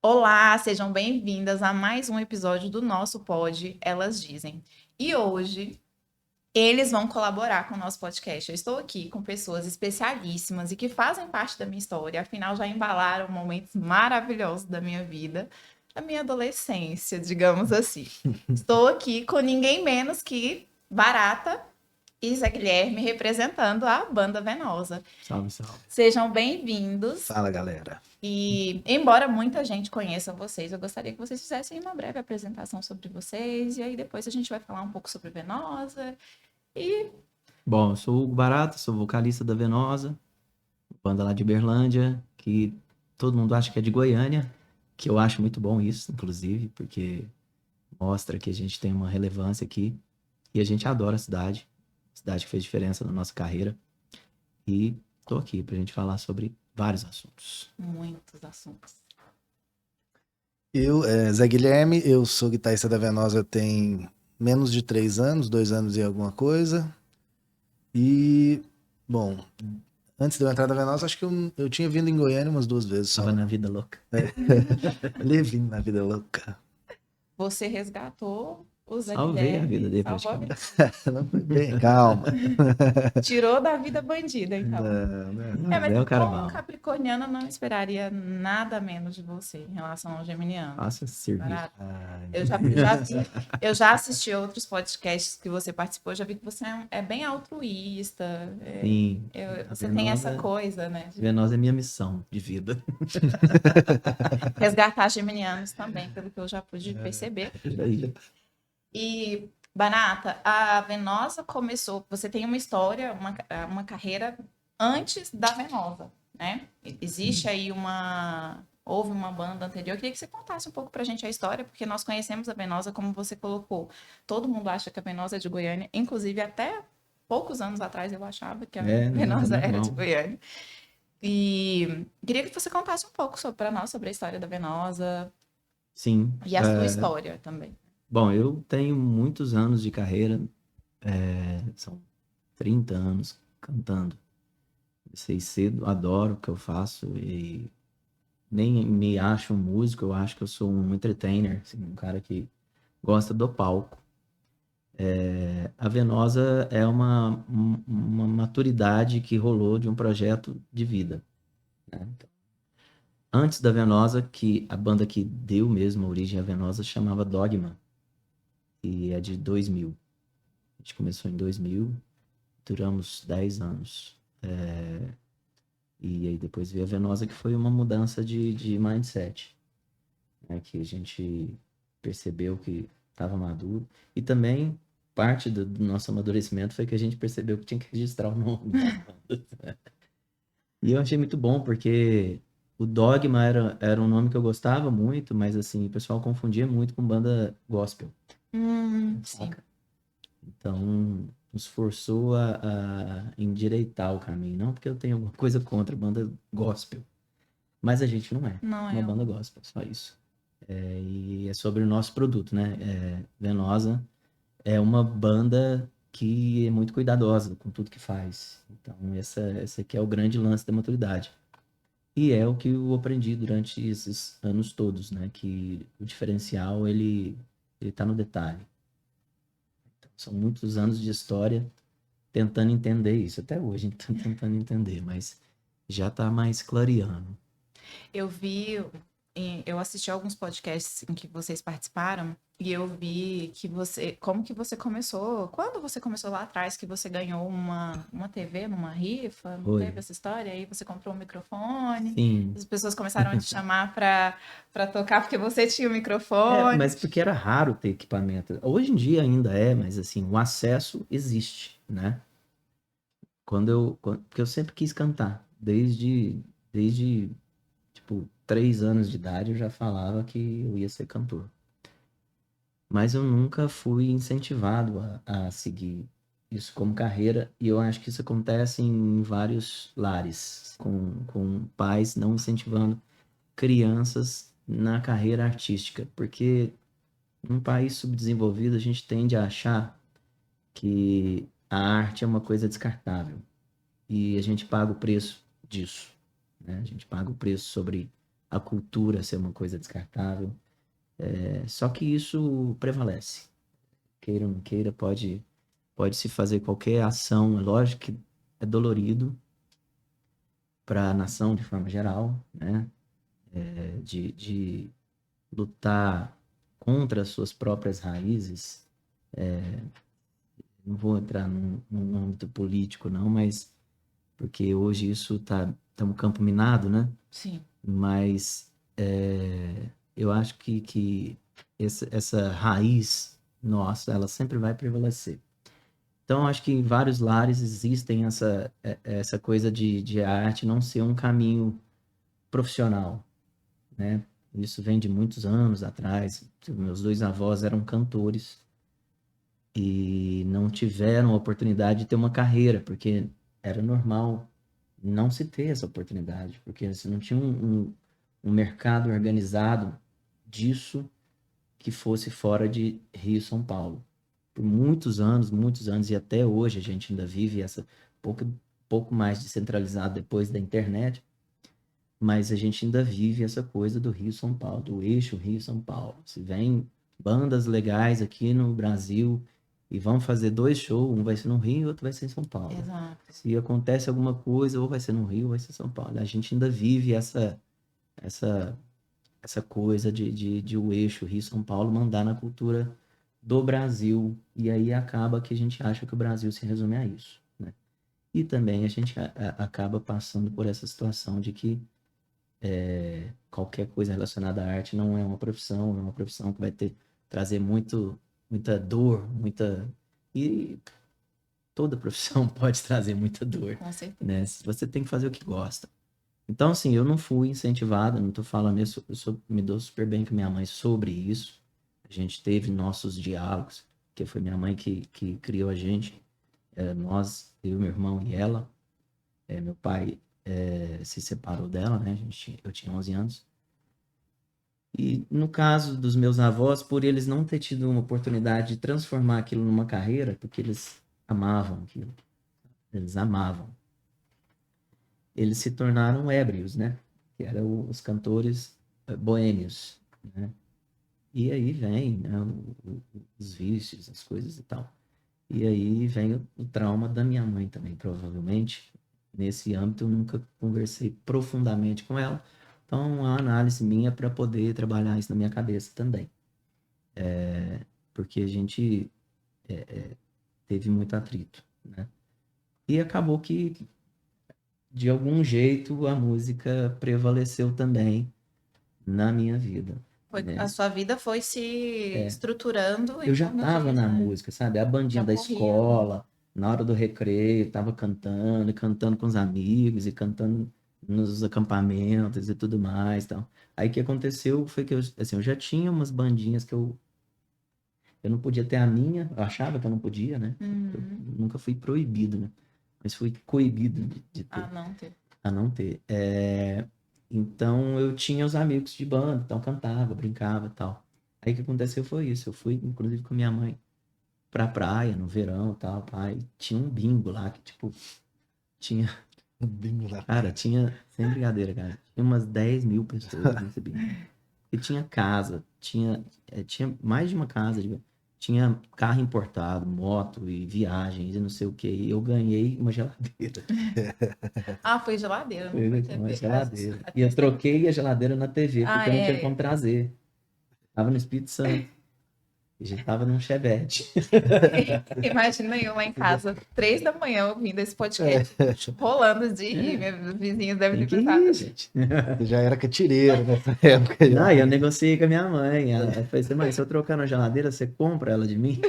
Olá, sejam bem-vindas a mais um episódio do nosso pod Elas Dizem. E hoje eles vão colaborar com o nosso podcast. Eu estou aqui com pessoas especialíssimas e que fazem parte da minha história, afinal já embalaram momentos maravilhosos da minha vida, da minha adolescência, digamos assim. Estou aqui com ninguém menos que Barata e Zé Guilherme representando a Banda Venosa. Salve, salve. Sejam bem-vindos. Fala, galera. E, embora muita gente conheça vocês, eu gostaria que vocês fizessem uma breve apresentação sobre vocês, e aí depois a gente vai falar um pouco sobre Venosa. E Bom, eu sou o Hugo Barata, sou vocalista da Venosa, banda lá de Berlândia, que todo mundo acha que é de Goiânia, que eu acho muito bom isso, inclusive, porque mostra que a gente tem uma relevância aqui e a gente adora a cidade que fez diferença na nossa carreira. E tô aqui pra gente falar sobre vários assuntos. muitos assuntos. Zé Guilherme, eu sou guitarrista da Venosa tem menos de 3 anos, 2 anos e alguma coisa. E, bom, antes de eu entrar na Venosa, acho que eu tinha vindo em Goiânia umas 2 vezes só. Tava na vida louca. Levin na vida louca. Você resgatou o Zé Salvei a Guilherme, vida dele, salvou a vida. Não foi bem, calma. Tirou da vida bandida, então. Não. Mas É o cara como mal. capricorniana, não esperaria nada menos de você em relação ao geminiano. Faça servir. Barato. Ai, Eu já assisti outros podcasts que você participou, já vi que você é bem altruísta. Sim. Você tem essa coisa, né? Venosa é minha missão de vida. Resgatar geminianos também, pelo que eu já pude perceber. Aí. E, Banata, a Venosa começou. Você tem uma história, uma carreira antes da Venosa, né? Existe aí uma. Houve uma banda anterior. Eu queria que você contasse um pouco pra gente a história, porque nós conhecemos a Venosa, como você colocou. Todo mundo acha que a Venosa é de Goiânia, inclusive até poucos anos atrás eu achava que a Venosa era de Goiânia. E queria que você contasse um pouco para nós sobre a história da Venosa. Sim. E a sua história também. Bom, eu tenho muitos anos de carreira, são 30 anos cantando. Comecei cedo, adoro o que eu faço e nem me acho um músico, eu acho que eu sou um entertainer, assim, um cara que gosta do palco. A Venosa é uma maturidade que rolou de um projeto de vida, né? Então, antes da Venosa, que a banda que deu mesmo a origem à Venosa chamava Dogma, e é de 2000. A gente começou em 2000, duramos 10 anos. E aí depois veio a Venosa, que foi uma mudança de mindset, né? Que a gente percebeu que estava maduro. E também parte do nosso amadurecimento foi que a gente percebeu que tinha que registrar o nome das bandas. E eu achei muito bom, porque o Dogma era um nome que eu gostava muito, mas assim, o pessoal confundia muito com banda gospel. Sim. Saca? Então, nos forçou a endireitar o caminho. Não porque eu tenho alguma coisa contra banda gospel, mas a gente não é Não uma é. banda gospel, só isso. E é sobre o nosso produto, né? Venosa é uma banda que é muito cuidadosa com tudo que faz. Então, essa aqui é o grande lance da maturidade. E é o que eu aprendi durante esses anos todos, né? Que o diferencial, ele tá no detalhe. Então, são muitos anos de história tentando entender isso. Até hoje a gente tá tentando entender, mas já tá mais clareando. Eu assisti alguns podcasts em que vocês participaram e eu vi que como que você começou, quando você começou lá atrás, que você ganhou uma TV numa rifa, não Foi. teve essa história? Aí você comprou um microfone, Sim. as pessoas começaram a te chamar para tocar porque você tinha o microfone. Mas porque era raro ter equipamento. Hoje em dia ainda é, mas assim, o acesso existe, né? Porque eu sempre quis cantar, desde tipo 3 anos de idade eu já falava que eu ia ser cantor. Mas eu nunca fui incentivado a seguir isso como carreira, e eu acho que isso acontece em vários lares, com pais não incentivando crianças na carreira artística, porque num país subdesenvolvido a gente tende a achar que a arte é uma coisa descartável, e a gente paga o preço disso, né? A gente paga o preço sobre a cultura ser uma coisa descartável. Só que isso prevalece. Queira ou não queira, pode se fazer qualquer ação. É lógico que é dolorido para a nação de forma geral, né? De lutar contra as suas próprias raízes. Não vou entrar num âmbito político, não, mas porque hoje isso tá um campo minado, né? Sim. Mas eu acho que essa raiz nossa, ela sempre vai prevalecer. Então, acho que em vários lares existem essa coisa de a arte não ser um caminho profissional, né? Isso vem de muitos anos atrás. Meus dois avós eram cantores e não tiveram a oportunidade de ter uma carreira, porque era normal não se ter essa oportunidade, porque você não tinha um mercado organizado disso que fosse fora de Rio e São Paulo. Por muitos anos, e até hoje a gente ainda vive essa pouco mais descentralizado depois da internet, mas a gente ainda vive essa coisa do Rio e São Paulo, do eixo Rio e São Paulo. Se vem bandas legais aqui no Brasil e vão fazer 2 shows, um vai ser no Rio e outro vai ser em São Paulo. Exato. Se acontece alguma coisa, ou vai ser no Rio ou vai ser em São Paulo. A gente ainda vive essa coisa de o eixo Rio-São Paulo mandar na cultura do Brasil, e aí acaba que a gente acha que o Brasil se resume a isso, né? E também a gente acaba passando por essa situação de que qualquer coisa relacionada à arte não é uma profissão, é uma profissão que vai trazer muita dor, e toda profissão pode trazer muita dor, Com certeza. né? Você tem que fazer o que gosta. Então, assim, eu não fui incentivado, não tô falando isso, me dou super bem com minha mãe sobre isso. A gente teve nossos diálogos, que foi minha mãe que criou a gente, nós, eu, meu irmão e ela. Meu pai se separou dela, né? Eu tinha 11 anos. E no caso dos meus avós, por eles não ter tido uma oportunidade de transformar aquilo numa carreira, porque eles amavam aquilo, eles amavam. Eles se tornaram ébrios, né? Que eram os cantores boêmios, né? E aí vem, né, os vícios, as coisas e tal. E aí vem o trauma da minha mãe também, provavelmente. Nesse âmbito, eu nunca conversei profundamente com ela. Então, a análise minha para poder trabalhar isso na minha cabeça também. Porque a gente teve muito atrito, né? E acabou que de algum jeito a música prevaleceu também na minha vida, né? A sua vida foi se estruturando Eu em já torno tava disso, na né? música, sabe? A bandinha Já da corria. escola, na hora do recreio, tava cantando, e cantando com os amigos, e cantando nos acampamentos e tudo mais, tal. Aí o que aconteceu foi que eu já tinha umas bandinhas que eu não podia ter a minha, eu achava que eu não podia, né? Eu nunca fui proibido, né? Mas fui coibido de ter. Não ter. A não ter. Então eu tinha os amigos de banda, então cantava, brincava e tal. Aí o que aconteceu foi isso. Eu fui, inclusive, com minha mãe pra praia no verão e tal. Pai, tinha um bingo lá que, tipo, tinha. Cara, tinha, sem brincadeira, cara. Tinha umas 10 mil pessoas nesse bingo. E tinha casa, tinha mais de uma casa, tinha carro importado, moto e viagens e não sei o que. E eu ganhei uma geladeira. Foi geladeira, não Foi foi uma TV. geladeira. E eu troquei a geladeira na TV, porque eu não tinha como trazer. Tava no Espírito Santo. A gente tava num Chevette. Imagina eu lá em casa, 3 da manhã, ouvindo esse podcast, rolando de rir. Meus vizinhos devem Tem ter que pensado. ir, gente. Você já era catireiro nessa época. Já. Não, e eu negociei com a minha mãe. Ela falou assim, mãe, se eu trocar na geladeira, você compra ela de mim?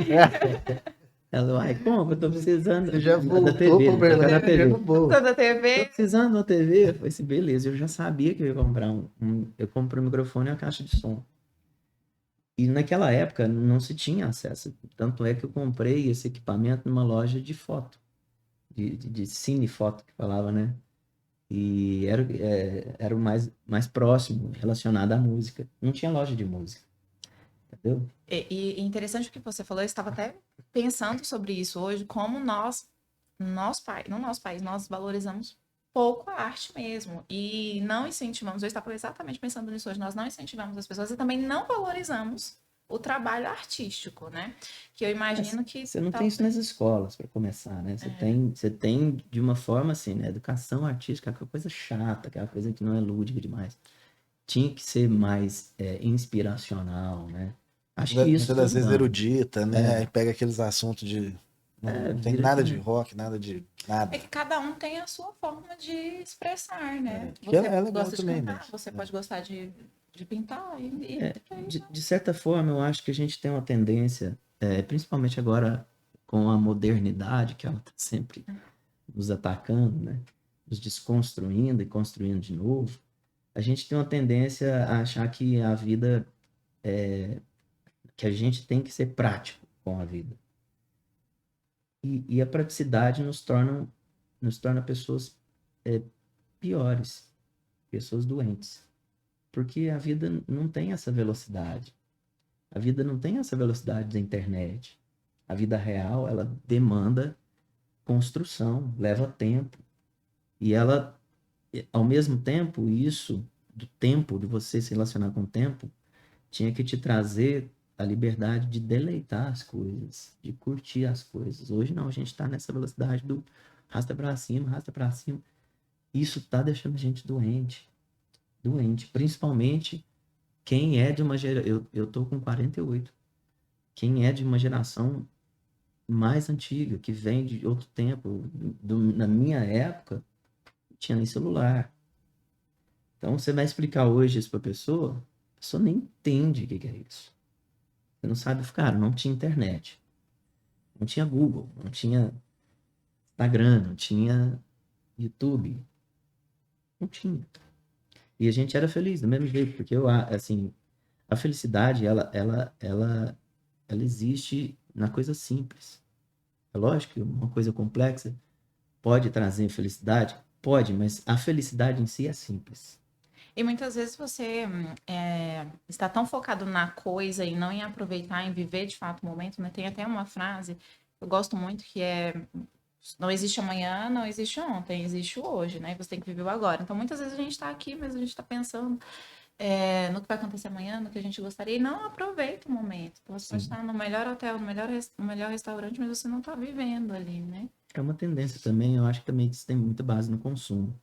Ela, uai, compra, eu tô precisando. Você já da voltou TV, pra né? Da Berlândia TV. no bolso. Toda Tô TV. precisando de uma TV. Eu falei assim, beleza, eu já sabia que eu ia comprar eu comprei um microfone e uma caixa de som. E naquela época não se tinha acesso. Tanto é que eu comprei esse equipamento numa loja de foto, de cinefoto que falava, né? E era o mais próximo relacionado à música. Não tinha loja de música, entendeu? E interessante o que você falou, eu estava até pensando sobre isso hoje, como nós pais, não nosso país, nós valorizamos pouco a arte mesmo. E não incentivamos, eu estava exatamente pensando nisso hoje, nós não incentivamos as pessoas e também não valorizamos o trabalho artístico, né? Que eu imagino que Você não tem isso talvez... nas escolas, para começar, né? Você tem de uma forma assim, né? Educação artística é aquela coisa chata, aquela coisa que não é lúdica demais. Tinha que ser mais inspiracional, né? Acho que isso Muitas das tudo vezes vamos. erudita, né? Aí pega aqueles assuntos de. Não tem Vira nada de aquele. rock, nada de É nada. que cada um tem a sua forma de expressar, né? Que Você é legal gosta de também, cantar, mas. você pode gostar de pintar, De certa forma, eu acho que a gente tem uma tendência, principalmente agora com a modernidade, que ela está sempre nos atacando, né? Nos desconstruindo e construindo de novo. A gente tem uma tendência a achar que a vida, que a gente tem que ser prático com a vida. E a praticidade nos torna pessoas piores, pessoas doentes. Porque a vida não tem essa velocidade. A vida não tem essa velocidade da internet. A vida real, ela demanda construção, leva tempo. E ela, ao mesmo tempo, isso do tempo, de você se relacionar com o tempo, tinha que te trazer a liberdade de deleitar as coisas, de curtir as coisas. Hoje não, a gente está nessa velocidade do rasta para cima, rasta para cima. Isso está deixando a gente doente, doente. Principalmente quem é de uma geração. Eu tô com 48. Quem é de uma geração mais antiga, que vem de outro tempo, na minha época, não tinha nem celular. Então, você vai explicar hoje isso para a pessoa nem entende o que é isso. Você não sabe, cara, não tinha internet, não tinha Google, não tinha Instagram, não tinha YouTube, não tinha. E a gente era feliz do mesmo jeito, porque assim, a felicidade, ela existe na coisa simples. É lógico que uma coisa complexa pode trazer felicidade? Pode, mas a felicidade em si é simples. E muitas vezes você está tão focado na coisa e não em aproveitar, em viver de fato o momento, né? Tem até uma frase que eu gosto muito que é: não existe amanhã, não existe ontem, existe o hoje, né? Você tem que viver o agora. Então, muitas vezes a gente está aqui, mas a gente está pensando no que vai acontecer amanhã, no que a gente gostaria, e não aproveita o momento. Então, você pode Sim. estar no melhor hotel, no melhor restaurante, mas você não está vivendo ali, né? É uma tendência também, eu acho que também isso tem muita base no consumo.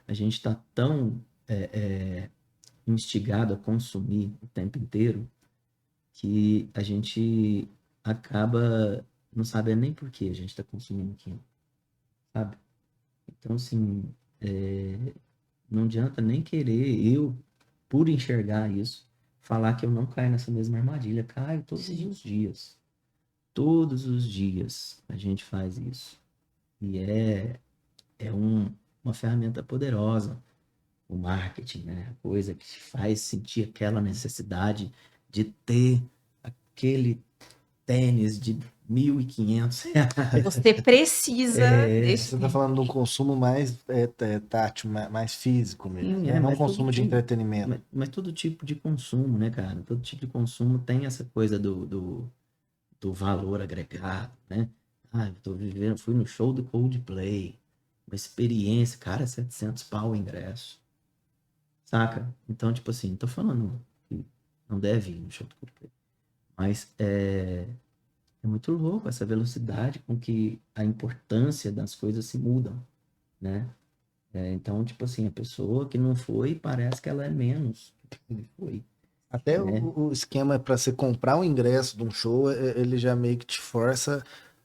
A gente está tão instigado a consumir o tempo inteiro que a gente acaba não sabendo nem por que a gente está consumindo aquilo, sabe? Então, assim, não adianta nem querer eu, por enxergar isso, falar que eu não caio nessa mesma armadilha. Caio todos os dias. Todos os dias a gente faz isso. E uma ferramenta poderosa, o marketing, né? A coisa que te faz sentir aquela necessidade de ter aquele tênis de R$ 1.500. Você precisa desse Você está tempo. falando de um consumo mais tátil, mais físico mesmo, Sim, né? Não mas todo consumo de tipo, entretenimento. mas todo tipo de consumo, né, cara? Todo tipo de consumo tem essa coisa do valor agregado, né? Ah, eu tô vivendo, fui no show do Coldplay, uma experiência, cara, 700 pau o ingresso, saca? Então, tipo assim, não tô falando que não deve ir no show do Coldplay, mas é muito louco essa velocidade com que a importância das coisas se mudam, né? Então, tipo assim, a pessoa que não foi, parece que ela é menos que foi, Até né? o esquema para você comprar um ingresso de um show, ele já meio que te força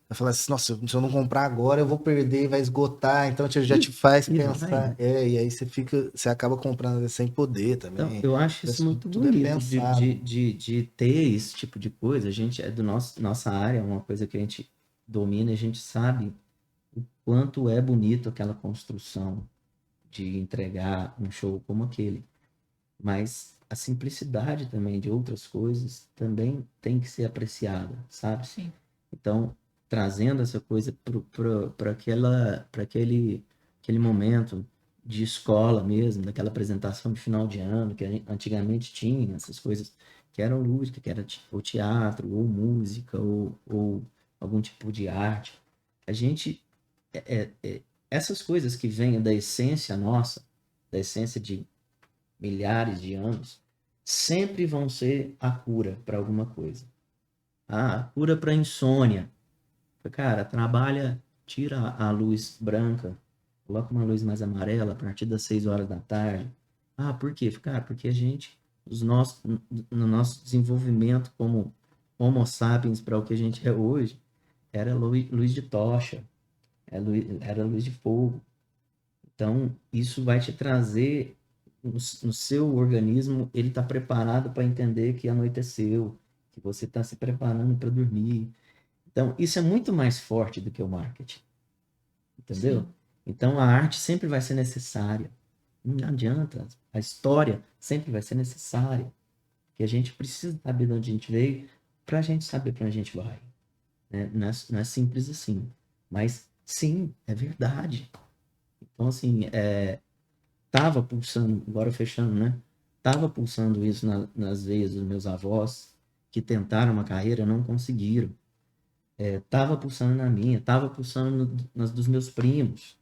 a falar assim, nossa, se eu não comprar agora, eu vou perder, vai esgotar, então ele já E, te faz e vai, pensar. né? E aí você acaba comprando sem poder Então, também. eu acho isso muito Tudo é bonito de, pensado. de, de ter esse tipo de coisa. A gente é nossa área, é uma coisa que a gente domina, a gente sabe o quanto é bonito aquela construção de entregar um show como aquele. Mas a simplicidade também de outras coisas também tem que ser apreciada, sabe? Sim. Então, trazendo essa coisa para aquele momento de escola mesmo, daquela apresentação de final de ano, que antigamente tinha essas coisas que eram lúdicas, que era ou teatro, ou música, ou algum tipo de arte. A gente essas coisas que vêm da essência nossa, da essência de milhares de anos, sempre vão ser a cura para alguma coisa. A cura para insônia. Cara, trabalha, tira a luz branca, coloca uma luz mais amarela a partir das 6 horas da tarde. Ah, por quê? Cara, porque a gente, no nosso desenvolvimento como Homo sapiens para o que a gente é hoje, era luz de tocha, era luz de fogo. Então, isso vai te trazer, no seu organismo, ele está preparado para entender que anoiteceu, que você está se preparando para dormir. Então, isso é muito mais forte do que o marketing. Entendeu? Sim. Então, a arte sempre vai ser necessária. Não adianta. A história sempre vai ser necessária. Porque a gente precisa saber de onde a gente veio para a gente saber para onde a gente vai. Né? Não é simples assim. Mas, sim, é verdade. Então, assim, tava pulsando, agora fechando, né? Tava pulsando isso nas veias dos meus avós, que tentaram uma carreira e não conseguiram. Tava pulsando na minha, tava pulsando nas dos meus primos.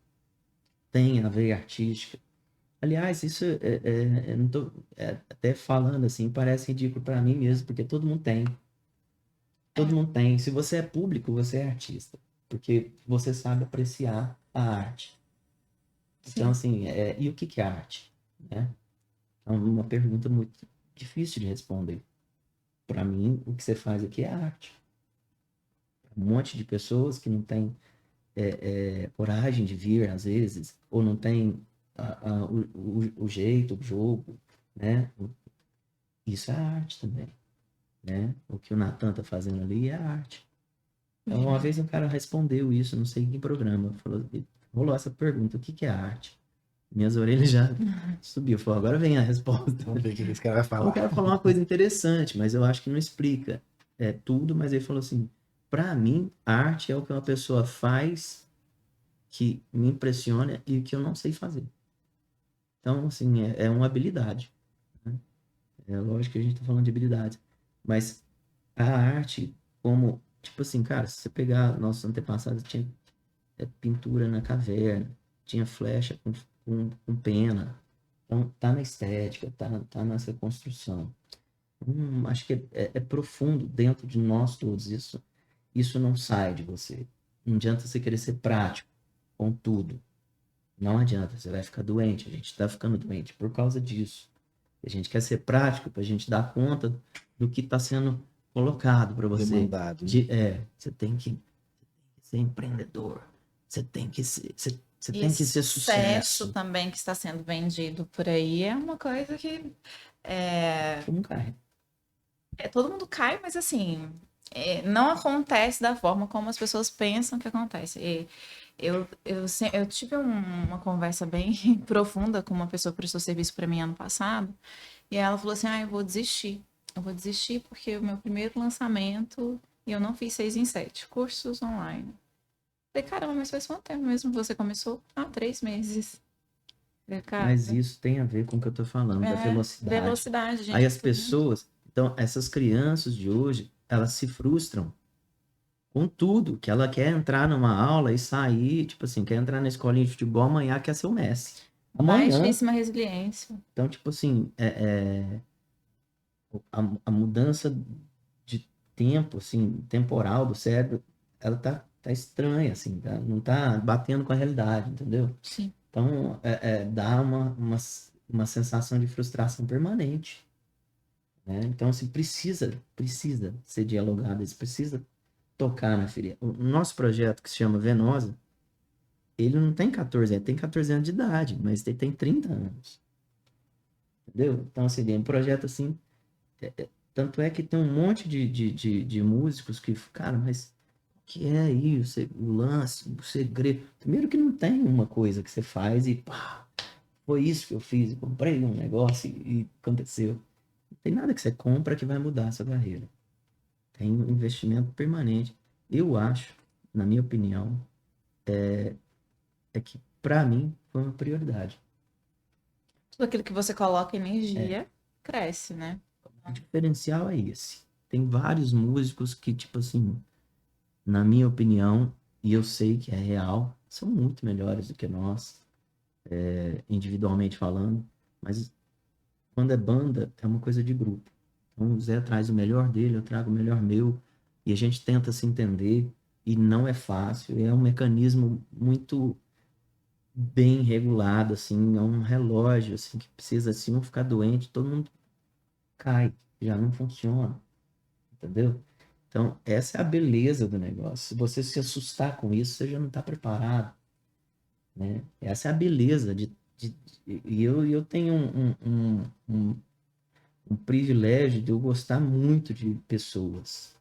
Tem a veia artística. Aliás, isso eu não tô até falando assim, parece ridículo para mim mesmo, porque todo mundo tem. Todo mundo tem. Se você é público, você é artista, porque você sabe apreciar a arte. Então, Sim. assim, e o que que é arte? Né? É uma pergunta muito difícil de responder. Para mim, o que você faz aqui é arte. Um monte de pessoas que não têm coragem de vir, às vezes, ou não tem o jeito, o jogo, né? Isso é arte também, né? O que o Natan tá fazendo ali é arte. Então, uma vez um cara respondeu isso, não sei em que programa, rolou essa pergunta, o que que é arte? Minhas orelhas já subiu, falou, agora vem a resposta. Vamos ver o que esse cara vai O cara falar. falou uma coisa interessante, mas eu acho que não explica tudo, mas ele falou assim, para mim, arte é o que uma pessoa faz que me impressiona e que eu não sei fazer. Então, assim, é uma habilidade. Né? É lógico que a gente está falando de habilidade. Mas a arte, como, tipo assim, cara, se você pegar nossos antepassados, tinha pintura na caverna, tinha flecha com pena. Então, tá na estética, tá nessa construção. Acho que é profundo dentro de nós todos. Isso não sai de você. Não adianta você querer ser prático com tudo. Não adianta, você vai ficar doente. A gente está ficando doente por causa disso. A gente quer ser prático para a gente dar conta do que está sendo colocado para você. Demandado, né? Você tem que ser empreendedor. Você E tem que ser excesso sucesso. também que está sendo vendido por aí é uma coisa que Como cai? todo mundo cai, mas assim, não acontece da forma como as pessoas pensam que acontece. E eu tive uma conversa bem profunda com uma pessoa que prestou serviço para mim ano passado, e ela falou assim: eu vou desistir. Eu vou desistir porque o meu primeiro lançamento, e eu não fiz 6 em 7 cursos online. Falei, caramba, mas faz quanto tempo mesmo que você começou? 3 meses. Falei, cara, Mas isso tem a ver com o que eu estou falando, da velocidade. velocidade, gente. Aí as pessoas, então, essas crianças de hoje, elas se frustram com tudo, que ela quer entrar numa aula e sair, tipo assim, quer entrar na escolinha de futebol, amanhã quer ser o Messi. Amanhã. Baixíssima resiliência. Então, tipo assim, a mudança de tempo, assim, temporal do cérebro, ela tá estranha, assim, não tá batendo com a realidade, entendeu? Sim. Então, dá uma sensação de frustração permanente, né? Então, assim, precisa ser dialogado, isso precisa tocar na ferida. O nosso projeto, que se chama Venosa, ele não tem 14 anos, tem 14 anos de idade, mas ele tem 30 anos, entendeu? Então, assim, é um projeto, assim, tanto é que tem um monte de músicos que, cara, mas o que é aí o lance, o segredo? Primeiro que não tem uma coisa que você faz e pá, foi isso que eu fiz, comprei um negócio e aconteceu. Não tem nada que você compra que vai mudar a sua carreira. Tem um investimento permanente. Eu acho, na minha opinião, que para mim foi uma prioridade. Tudo aquilo que você coloca energia cresce, né? O diferencial é esse. Tem vários músicos que, tipo assim, na minha opinião, e eu sei que é real, são muito melhores do que nós, individualmente falando, mas quando é banda, é uma coisa de grupo. Então o Zé traz o melhor dele, eu trago o melhor meu, e a gente tenta se entender, e não é fácil, é um mecanismo muito bem regulado, assim, é um relógio, assim, que precisa, se um ficar doente, todo mundo cai, já não funciona, entendeu? Então, essa é a beleza do negócio. Se você se assustar com isso, você já não está preparado, né? Essa é a beleza e eu tenho um privilégio de eu gostar muito de pessoas,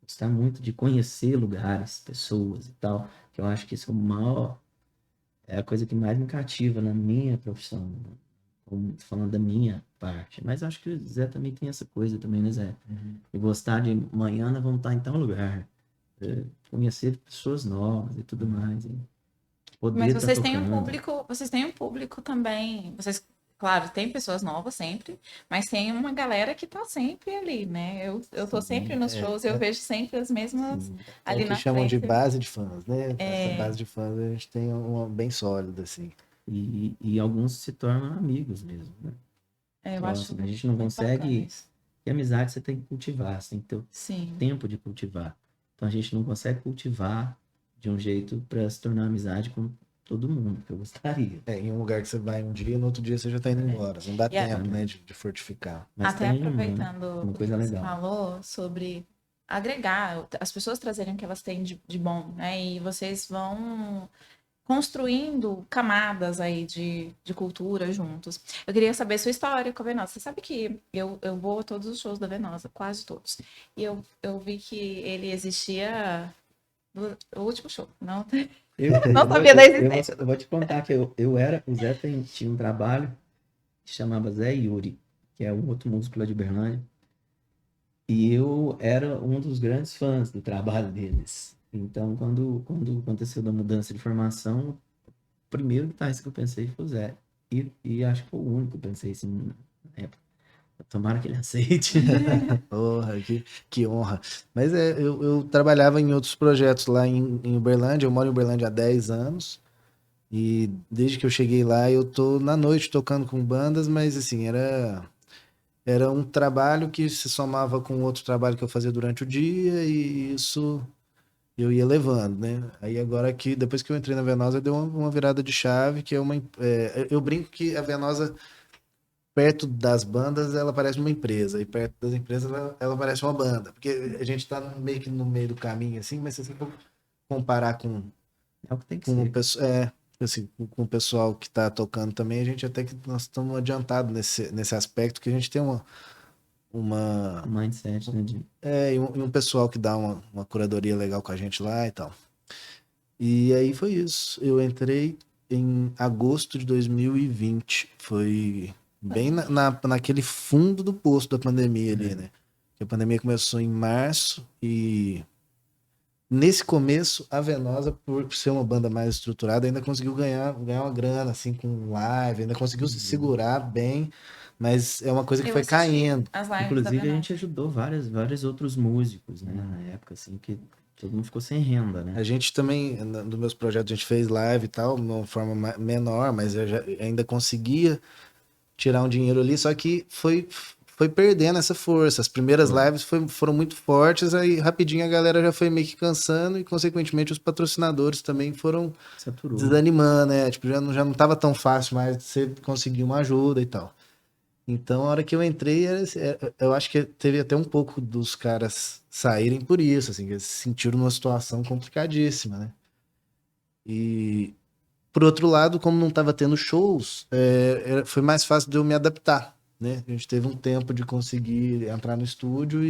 gostar muito de conhecer lugares, pessoas e tal, que eu acho que isso é o maior, é a coisa que mais me cativa na minha profissão, né? Falando da minha parte. Mas acho que o Zé também tem essa coisa também, né, Zé? E gostar de amanhã nós vamos estar em tal lugar, conhecer pessoas novas e tudo mais, e Mas poder estar tocando. vocês têm um público também. Vocês, claro, tem pessoas novas sempre, mas tem uma galera que tá sempre ali, né? Eu tô sempre Sim, nos shows e eu vejo sempre as mesmas Sim. É o ali que na chamam de frente. base de fãs, né? Essa É, base de fãs a gente tem uma bem sólida, assim. e alguns se tornam amigos mesmo, né? eu acho Próximo. A gente não muito bacana consegue. isso. E amizade você tem que cultivar, você tem que ter o Sim. tempo de cultivar. Então a gente não consegue cultivar de um jeito para se tornar amizade com todo mundo, que eu gostaria. Em um lugar que você vai um dia, no outro dia você já tá indo embora. Não dá E a- tempo, né, Exatamente. de fortificar. Mas Até tem aproveitando uma o que coisa você legal. falou sobre agregar, as pessoas trazerem o que elas têm de bom, né? E vocês vão construindo camadas aí de cultura juntos. Eu queria saber sua história com a Venosa. Você sabe que eu vou a todos os shows da Venosa, quase todos. E eu vi que ele existia no último show. Não, não sabia da existência. Eu vou te contar que o Zé tinha um trabalho que chamava Zé Yuri, que é um outro músico lá de Uberlândia, e eu era um dos grandes fãs do trabalho deles. Então, quando aconteceu da mudança de formação, o primeiro guitarrista que eu pensei foi o Zé. E acho que foi o único que eu pensei assim, na época. Tomara que ele aceite. Porra, que honra. Mas eu trabalhava em outros projetos lá em Uberlândia. Eu moro em Uberlândia há 10 anos. E desde que eu cheguei lá, eu tô na noite tocando com bandas, mas assim, era um trabalho que se somava com outro trabalho que eu fazia durante o dia, e isso eu ia levando, né? Aí agora que, depois que eu entrei na Venosa, deu uma virada de chave, que é eu brinco que a Venosa, perto das bandas, ela parece uma empresa, e perto das empresas, ela parece uma banda, porque a gente tá meio que no meio do caminho, assim, mas se você for comparar É o que tem que com o ser. pessoal, assim, com o pessoal que tá tocando também, a gente até que nós estamos adiantados nesse aspecto, que a gente tem O uma mindset, né? e um pessoal que dá uma curadoria legal com a gente lá e tal. E aí foi isso. Eu entrei em agosto de 2020. Foi bem naquele fundo do poço da pandemia ali, né? Que a pandemia começou em março, e nesse começo a Venosa, por ser uma banda mais estruturada, ainda conseguiu ganhar uma grana, assim, com live, ainda conseguiu se segurar bem, mas é uma coisa que Eu foi assisti caindo. as lives da Inclusive, a gente Venosa. ajudou vários outros músicos, né? Na época, assim, que todo mundo ficou sem renda, né? A gente também, nos meus projetos, a gente fez live e tal, de uma forma menor, mas eu ainda conseguia tirar um dinheiro ali, só que foi perdendo essa força. As primeiras Foi. lives foram muito fortes, aí rapidinho a galera já foi meio que cansando, e consequentemente os patrocinadores também foram Saturou. desanimando, né? Tipo, já não tava tão fácil mais de você conseguir uma ajuda e tal. Então, a hora que eu entrei, eu acho que teve até um pouco dos caras saírem por isso, assim, que eles se sentiram numa situação complicadíssima, né? E, por outro lado, como não estava tendo shows, foi mais fácil de eu me adaptar, né? A gente teve um tempo de conseguir entrar no estúdio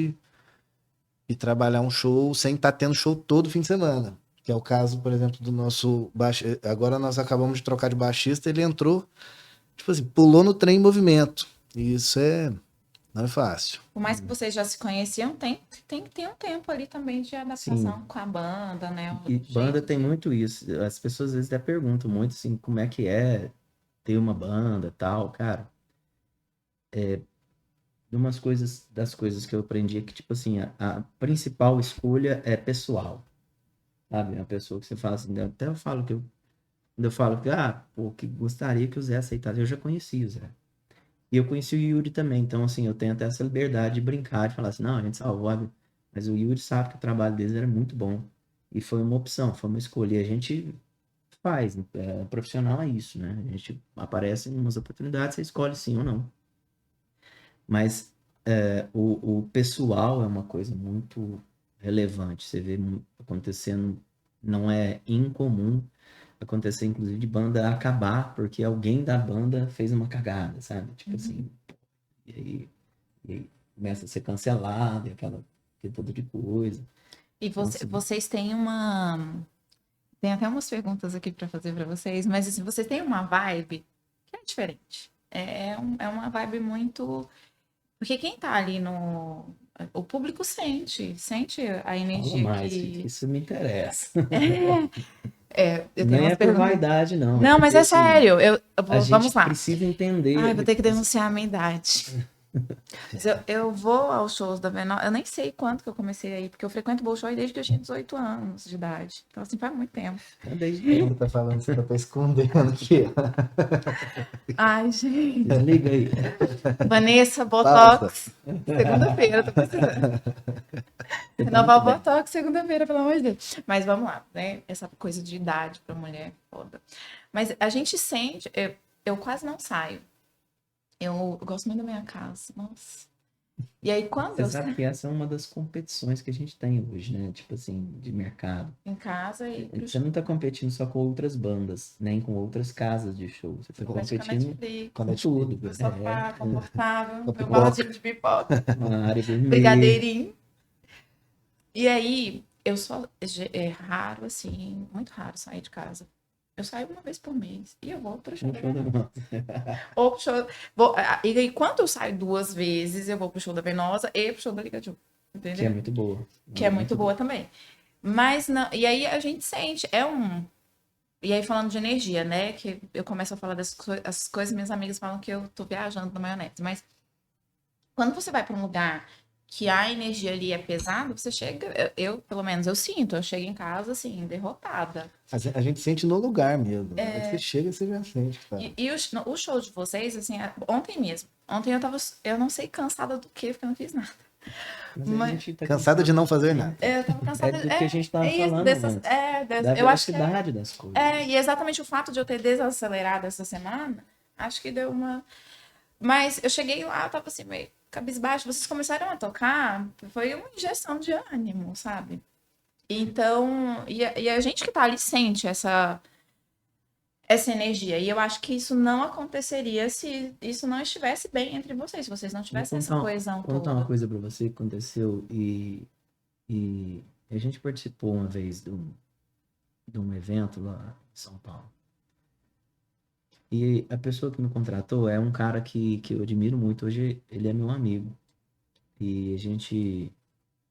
e trabalhar um show sem estar tendo show todo fim de semana. Que é o caso, por exemplo, do nosso baixista. Agora nós acabamos de trocar de baixista, ele entrou, tipo assim, pulou no trem em movimento. E isso não é fácil. Por mais que vocês já se conheciam, tem que ter um tempo ali também de Sim. adaptação com a banda, né? O E banda jeito tem de... muito isso. As pessoas às vezes até perguntam muito assim, como é que é ter uma banda e tal, cara. Das coisas que eu aprendi é que, tipo assim, a principal escolha é pessoal, sabe? A pessoa que você fala assim, até eu falo que eu Quando eu falo que, pô, que gostaria que o Zé aceitasse, eu já conheci o Zé. E eu conheci o Yuri também, então, assim, eu tenho até essa liberdade de brincar, de falar assim, não, a gente salvou, mas o Yuri sabe que o trabalho deles era muito bom. E foi uma opção, foi uma escolha. E a gente faz, profissional é isso, né? A gente aparece em umas oportunidades, você escolhe sim ou não. Mas o pessoal é uma coisa muito relevante. Você vê acontecendo, não é incomum acontecer, inclusive, de banda acabar porque alguém da banda fez uma cagada, sabe? Tipo assim, e aí começa a ser cancelado e aquele tipo de coisa. E Então, assim, vocês têm uma. Tem até umas perguntas aqui para fazer para vocês, mas assim, vocês têm uma vibe que é diferente. É uma vibe muito. Porque quem tá ali no. O público sente a fala energia mais, que que. isso me interessa. Eu tenho Nem umas é por perguntas. vaidade, não. É Não, mas porque, é assim, sério. a Vamos gente lá. precisa Ai, vou entender. ter que denunciar a minha idade. Mas eu vou aos shows da Venosa. Eu nem sei quanto que eu comecei aí, porque eu frequento Bolshoi desde que eu tinha 18 anos de idade. Então, assim, faz muito tempo. Desde Você tempo. tá falando, você tá escondendo aqui. Ai, gente. Desliga aí. Vanessa, Pausa. Botox. Segunda-feira, eu tô precisando. Semana Renovar que o vem. Botox segunda-feira, pelo amor de Deus. Mas vamos lá, né? Essa coisa de idade pra mulher, foda. Mas a gente sente. Eu quase não saio. Eu gosto muito da minha casa. Nossa. E aí, quando Você eu sabe saio que essa é uma das competições que a gente tem hoje, né? Tipo assim, de mercado. em casa e pro Você não tá competindo só com outras bandas, nem com outras casas de show. Você tá show, com a competindo Netflix, Com a com tudo. no sofá, confortável, Com a meu pipoca. barradinho de pipoca, Uma área vermelha. brigadeirinho. E aí, eu só. É raro, assim, muito raro sair de casa. Eu saio uma vez por mês e eu vou pro show Um da show da Venosa. banda. Ou pro show. E aí, quando eu saio duas vezes, eu vou pro show da Venosa e pro show da Liga Ju. Que é Entendeu? muito boa. Que é muito boa também. Mas não. E aí a gente sente. E aí, falando de energia, né? Que eu começo a falar as coisas, minhas amigas falam que eu tô viajando na maionese. Mas quando você vai pra um lugar que a energia ali é pesada, você chega. Pelo menos, eu sinto. Eu chego em casa, assim, derrotada. A gente sente no lugar mesmo. Na hora que você chega, você já sente, cara. E o show de vocês, assim, ontem mesmo. Ontem eu não sei, cansada do quê, porque eu não fiz nada. Mas a Mas gente tá Cansada de não fazer nada. eu tava É cansada. do que a gente tava É isso, falando antes. Da eu acho que velocidade das coisas. e exatamente o fato de eu ter desacelerado essa semana, acho que deu uma. Mas eu cheguei lá, eu tava assim, meio cabisbaixo. Vocês começaram a tocar, foi uma injeção de ânimo, sabe? Então, e a gente que tá ali sente essa energia. E eu acho que isso não aconteceria se isso não estivesse bem entre vocês, se vocês não Vou tivessem essa coesão contar uma toda. coisa pra você que aconteceu e a gente participou uma vez de um evento lá em São Paulo. E a pessoa que me contratou é um cara que eu admiro muito. Hoje ele é meu amigo. E a gente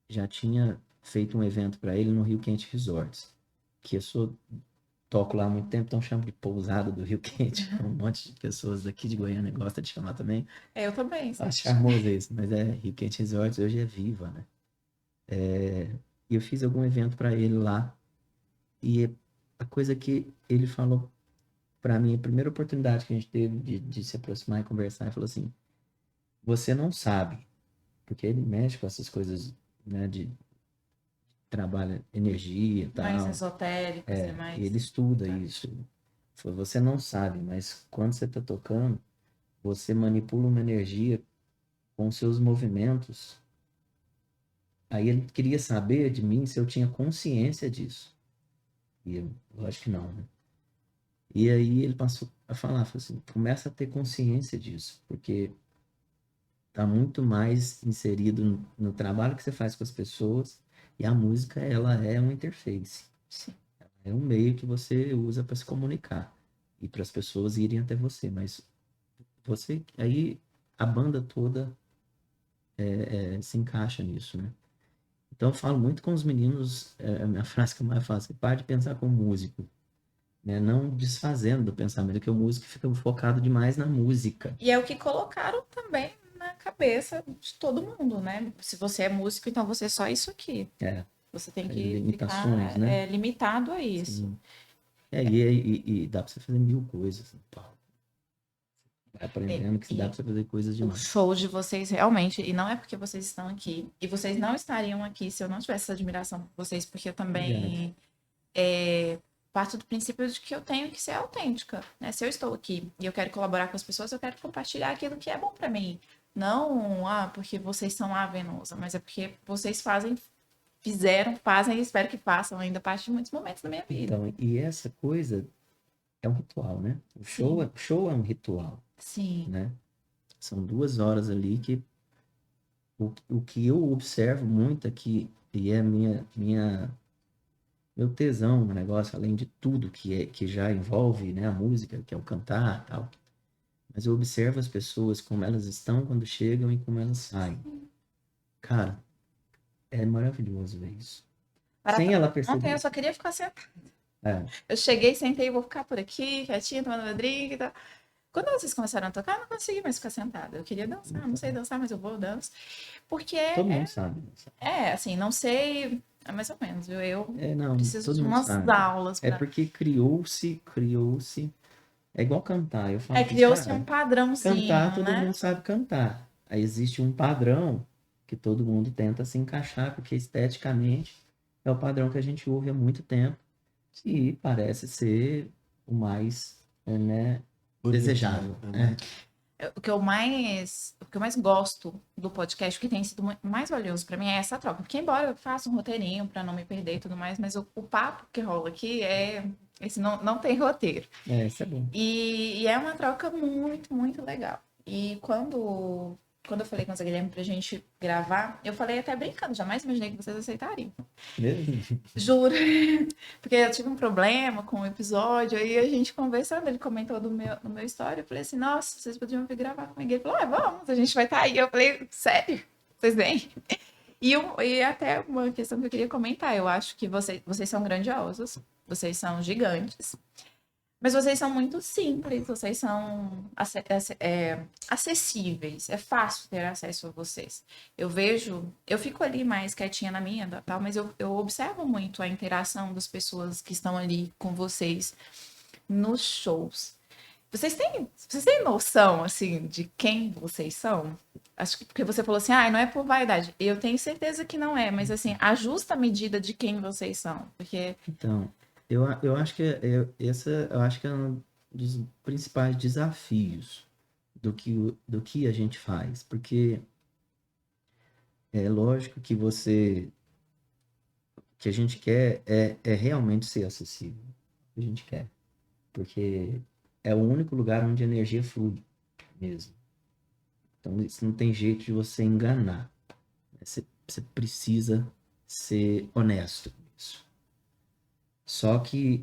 já tinha feito um evento para ele no Rio Quente Resorts. Que toco lá há muito tempo, então chamo de pousada do Rio Quente. Um monte de pessoas daqui de Goiânia gostam de chamar também. Eu também. Acho charmoso isso, mas Rio Quente Resorts hoje é Viva, né? E eu fiz algum evento para ele lá. E a coisa que ele falou para mim, a primeira oportunidade que a gente teve de se aproximar e conversar, ele falou assim: você não sabe, porque ele mexe com essas coisas, né, de trabalho, energia e Mais tal. esotéricos e mais. E ele estuda isso. Ele falou, você não sabe, mas quando você está tocando, você manipula uma energia com seus movimentos. Aí ele queria saber de mim se eu tinha consciência disso. E eu acho que não, né? E aí ele passou a falar, falou assim, começa a ter consciência disso, porque tá muito mais inserido no trabalho que você faz com as pessoas, e a música, ela é uma interface. Sim. É um meio que você usa para se comunicar e para as pessoas irem até você, mas você, aí a banda toda se encaixa nisso, né? Então eu falo muito com os meninos, a minha frase que eu mais faço, para de pensar como músico, né? Não desfazendo do pensamento, que o músico fica focado demais na música. E é o que colocaram também na cabeça de todo mundo, né? Se você é músico, então você é só isso aqui. Você tem que Limitações, ficar né? limitado a isso. Sim. E dá pra você fazer 1000 coisas. Pá. Vai aprendendo que dá pra você fazer coisas O demais. show de vocês realmente, e não é porque vocês estão aqui, e vocês não estariam aqui se eu não tivesse essa admiração por vocês, porque eu também parto do princípio de que eu tenho que ser autêntica, né? Se eu estou aqui e eu quero colaborar com as pessoas, eu quero compartilhar aquilo que é bom pra mim. Não, porque vocês são a Venosa, mas é porque vocês fazem e espero que façam ainda parte de muitos momentos da minha vida. Então, e essa coisa é um ritual, né? O show é um ritual, Sim, né? São 2 horas ali que o que eu observo muito aqui, e é meu tesão no negócio, além de tudo que já envolve, né, a música, que é o cantar e tal. Mas eu observo as pessoas, como elas estão quando chegam e como elas saem. Cara, é maravilhoso ver isso. Sem ela ontem eu perceber. só queria ficar sentada. É, Eu cheguei, sentei, vou ficar por aqui, quietinha, tomando meu drink e tal. Quando vocês começaram a tocar, eu não consegui mais ficar sentada. Eu queria dançar, não sei dançar, mas eu vou, danço. Porque todo mundo sabe. assim, não sei, mais ou menos, viu? Eu Não, preciso todo de mundo umas sabe. aulas É pra... porque criou-se. É igual cantar. Eu falo que, criou-se um cara, cantar, padrãozinho, todo né? mundo sabe cantar. Aí existe um padrão que todo mundo tenta se encaixar, porque esteticamente é o padrão que a gente ouve há muito tempo e parece ser o mais, né, Bonito, desejável. né? O que eu mais gosto do podcast, o que tem sido mais valioso pra mim é essa troca. Porque embora eu faça um roteirinho pra não me perder e tudo mais, mas o papo que rola aqui esse não tem roteiro. Isso é bom. E é uma troca muito, muito legal. E quando eu falei com o Zé Guilherme pra gente gravar, eu falei até brincando, jamais imaginei que vocês aceitariam. Mesmo? Juro. Porque eu tive um problema com o episódio, aí a gente conversando, ele comentou no meu story, eu falei assim, nossa, vocês podiam vir gravar comigo. Ele falou, vamos, a gente vai estar aí. Eu falei, sério? Vocês vêm? E até uma questão que eu queria comentar, eu acho que vocês são grandiosos, vocês são gigantes, mas vocês são muito simples, vocês são acessíveis, é fácil ter acesso a vocês. Eu fico ali mais quietinha na minha, tal, mas eu observo muito a interação das pessoas que estão ali com vocês nos shows. Vocês têm noção, assim, de quem vocês são? Acho que porque você falou assim, não é por vaidade. Eu tenho certeza que não é, mas assim, a justa medida de quem vocês são. Porque Então, eu acho que eu acho que é um dos principais desafios do que a gente faz, porque é lógico que que a gente quer é realmente ser acessível. O que a gente quer, porque é o único lugar onde a energia flui mesmo. Então, isso não tem jeito de você enganar. Você precisa ser honesto com isso. Só que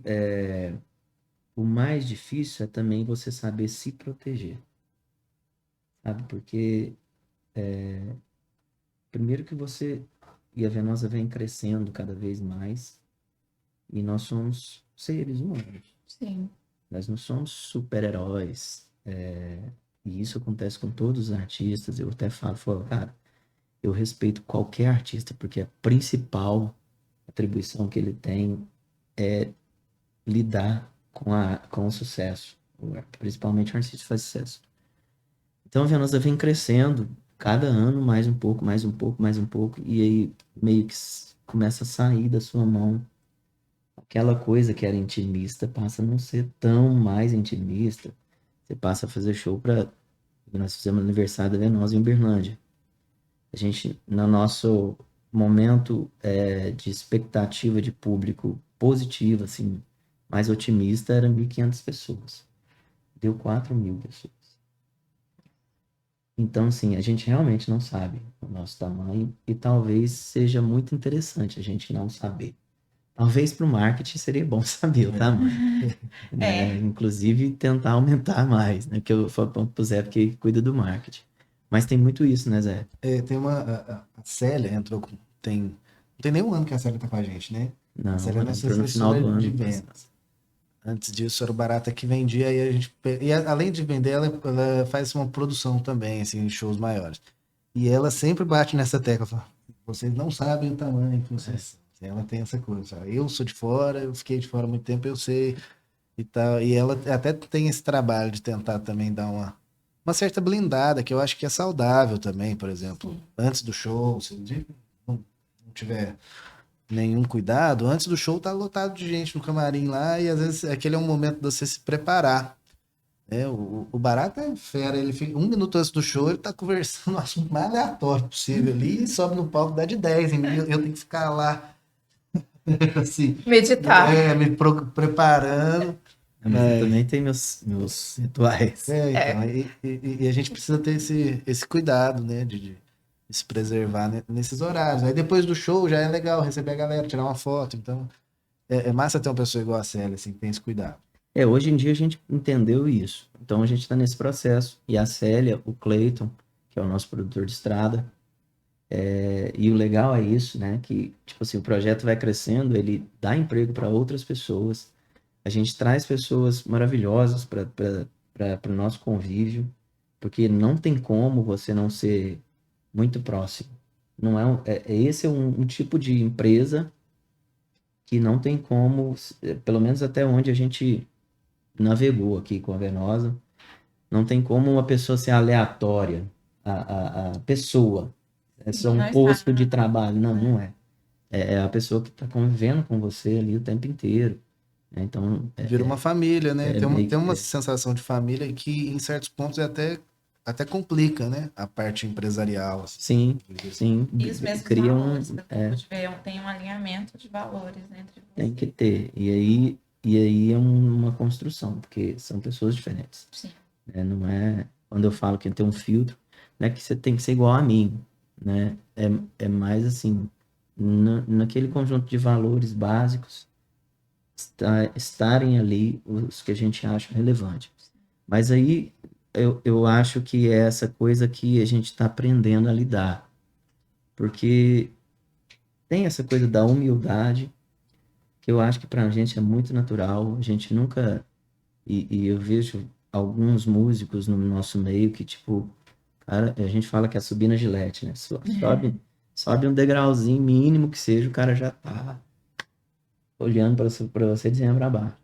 o mais difícil é também você saber se proteger. Sabe? Porque primeiro que você e a Venosa vem crescendo cada vez mais e nós somos seres humanos. sim, Nós não somos super-heróis. E isso acontece com todos os artistas. Eu até falo, cara, eu respeito qualquer artista porque a principal atribuição que ele tem é lidar com o sucesso, principalmente um artista que faz sucesso. Então a Venosa vem crescendo cada ano mais um pouco, mais um pouco, mais um pouco, e aí meio que começa a sair da sua mão aquela coisa que era intimista, passa a não ser tão mais intimista. Você passa a fazer show para... Nós fizemos aniversário da Venosa em Uberlândia. A gente, no nosso momento de expectativa de público positiva, assim, mais otimista, era 1.500 pessoas. Deu 4.000 pessoas. Então, assim, a gente realmente não sabe o nosso tamanho e talvez seja muito interessante a gente não saber. Talvez para o marketing seria bom saber o tamanho, né? Inclusive tentar aumentar mais, né? Que eu falo pro Zé que cuida do marketing. Mas tem muito isso, né, Zé? Tem a Célia entrou com. Não tem nenhum ano que a Célia tá com a gente, né? Não, A Célia é ela nossa entrou no final do assessora de ano. vendas. Antes disso era o Barata que vendia e a gente. E além de vender, ela faz uma produção também, assim, em shows maiores. E ela sempre bate nessa tecla, fala, vocês não sabem o tamanho que vocês são. Ela tem essa coisa. Eu sou de fora, eu fiquei de fora há muito tempo, eu sei e tal. E ela até tem esse trabalho de tentar também dar uma certa blindada, que eu acho que é saudável também, por exemplo. Sim. Antes do show, se não tiver nenhum cuidado, antes do show tá lotado de gente no camarim lá, e às vezes aquele é um momento de você se preparar. O Barata é fera, ele fica 1 minuto antes do show, ele tá conversando o assunto mais aleatório possível ali, e sobe no palco, dá de 10 em mim, eu tenho que ficar lá, assim, Meditar. preparando. Mas eu também tenho meus rituais. Então, e a gente precisa ter esse cuidado, né, de se preservar nesses horários. Aí depois do show já é legal receber a galera, tirar uma foto, então é massa ter uma pessoa igual a Célia, assim, que tem esse cuidado. Hoje em dia a gente entendeu isso. Então a gente está nesse processo. E a Célia, o Cleiton, que é o nosso produtor de estrada, e o legal é isso, né? Que, tipo assim, o projeto vai crescendo, ele dá emprego para outras pessoas. A gente traz pessoas maravilhosas para o nosso convívio, porque não tem como você não ser muito próximo. Não esse é um tipo de empresa que não tem como, pelo menos até onde a gente navegou aqui com a Venosa, não tem como uma pessoa ser aleatória, a pessoa. É só um Não posto está. de trabalho. Não, não é. É a pessoa que está convivendo com você ali o tempo inteiro. Então, Vira uma família, né? meio Tem uma que- sensação de família que em certos pontos até complica, né? A parte empresarial, assim. sim, sim, E os mesmos cria valores, para ver, tem um alinhamento de valores entre tem vocês. que ter. E aí é uma construção, porque são pessoas diferentes. Sim. Né? Não é, quando eu falo que tem um filtro, não é que você tem que ser igual a mim, né? É mais assim, naquele conjunto de valores básicos, estarem ali os que a gente acha relevante. Mas aí eu acho que é essa coisa que a gente está aprendendo a lidar, porque tem essa coisa da humildade, que eu acho que para a gente é muito natural, a gente nunca. E eu vejo alguns músicos no nosso meio que, tipo, cara, a gente fala que é subir na Gillette, né? Sobe um degrauzinho mínimo que seja, o cara já tá olhando para você de cima para baixo.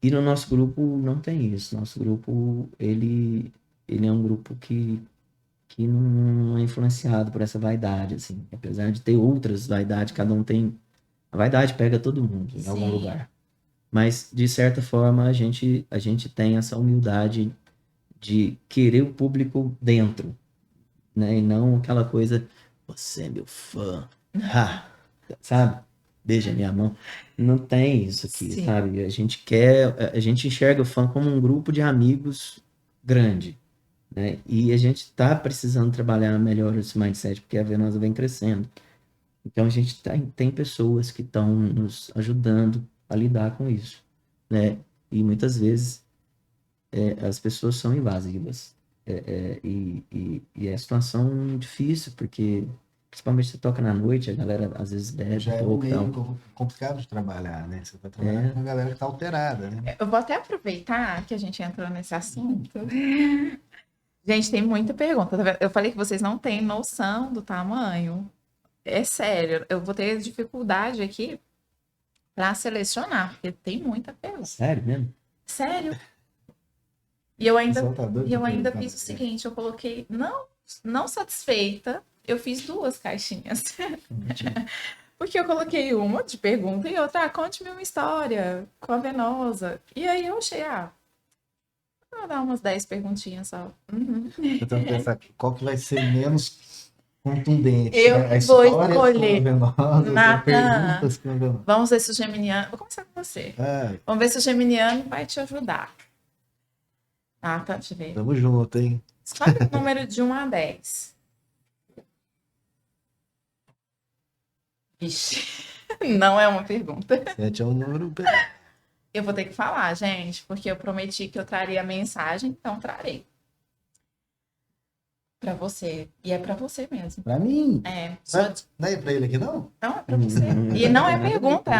E no nosso grupo não tem isso. Nosso grupo, ele é um grupo que não é influenciado por essa vaidade, assim. Apesar de ter outras vaidades, cada um tem. A vaidade pega todo mundo em algum Sim. lugar. Mas, de certa forma, a gente tem essa humildade de querer o público dentro, né? E não aquela coisa, você é meu fã, ha, sabe? Beija minha mão. Não tem isso aqui, Sim. sabe? A gente enxerga o fã como um grupo de amigos grande, né? E a gente tá precisando trabalhar melhor esse mindset, porque a Venosa vem crescendo. Então a gente tem pessoas que estão nos ajudando a lidar com isso, né? E muitas vezes as pessoas são invasivas. E é situação difícil, porque principalmente você toca na noite, a galera às vezes bebe Já um é um pouco e meio tal. complicado de trabalhar, né? Você tá trabalhando com uma galera que tá alterada, né? Eu vou até aproveitar que a gente entrou nesse assunto. Gente, tem muita pergunta. Tá vendo? Eu falei que vocês não têm noção do tamanho. É sério, eu vou ter dificuldade aqui para selecionar, porque tem muita pergunta. Sério mesmo? Sério. E eu O ainda, pessoal tá doido e eu pra ainda perguntar fiz o pra você. seguinte, eu coloquei, não satisfeita, eu fiz 2 caixinhas. Porque eu coloquei uma de pergunta e outra, conte-me uma história com a Venosa. E aí eu achei, vou dar umas 10 perguntinhas só. Uhum. Tentando pensar qual que vai ser menos contundente, Eu né? A vou história escolher. com venenosas, as Natan, perguntas com venenosas. vamos ver se o Geminiano. Vou começar com você. Vamos ver se o Geminiano vai te ajudar. Tá, deixa eu ver. Tamo junto, hein? Escolhe o número de 1 a 10. Vixe, não é uma pergunta. 7 é um número. Eu vou ter que falar, gente, porque eu prometi que eu traria a mensagem, então trarei. Pra você. E é pra você mesmo. Pra mim. É, Não é pra ele aqui, não? não é pra você. E não é pergunta,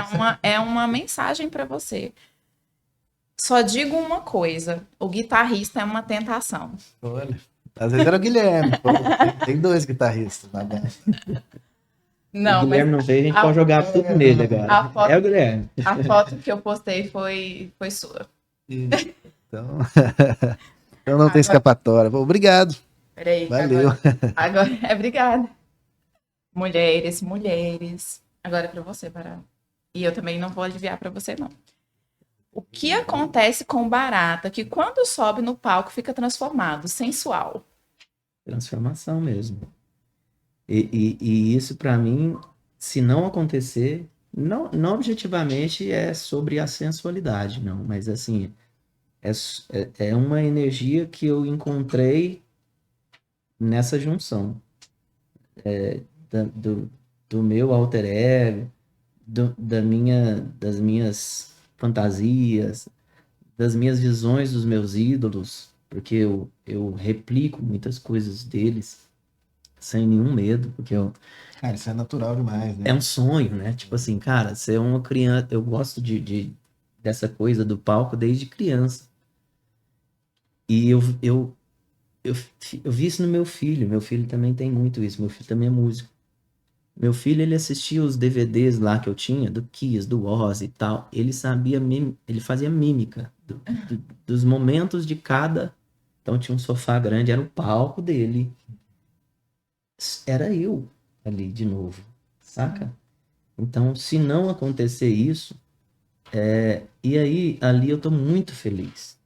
é uma mensagem pra você. Só digo uma coisa: o guitarrista é uma tentação. Olha. Às vezes era o Guilherme. Pô, tem 2 guitarristas na banda. O Não, mas Guilherme não veio, a gente a- pode jogar tudo nele agora. a foto- É o Guilherme. a foto que eu postei foi sua. Então, então não tem Agora, escapatória. Pô, obrigado. peraí, que Valeu. agora obrigada. Mulheres, mulheres. Agora é pra você, Barata. E eu também não vou aliviar pra você, não. O que acontece com Barata que quando sobe no palco fica transformado, sensual? Transformação mesmo. E isso, pra mim, se não acontecer, não objetivamente é sobre a sensualidade, não. Mas, assim, é uma energia que eu encontrei nessa junção. Do meu alter ego, das minhas fantasias, das minhas visões dos meus ídolos, porque eu replico muitas coisas deles sem nenhum medo, porque Cara, isso é natural demais, é né? um sonho, né? Tipo assim, cara, você é uma criança, eu gosto dessa coisa do palco desde criança. E eu vi isso no meu filho também tem muito isso, meu filho também é músico. Meu filho, ele assistia os DVDs lá que eu tinha, do Kiss, do Ozzy e tal. Ele sabia, ele fazia mímica dos momentos de cada. Então tinha um sofá grande, era o palco dele. Era eu ali de novo, saca? Então, se não acontecer isso, e aí, ali eu tô muito feliz.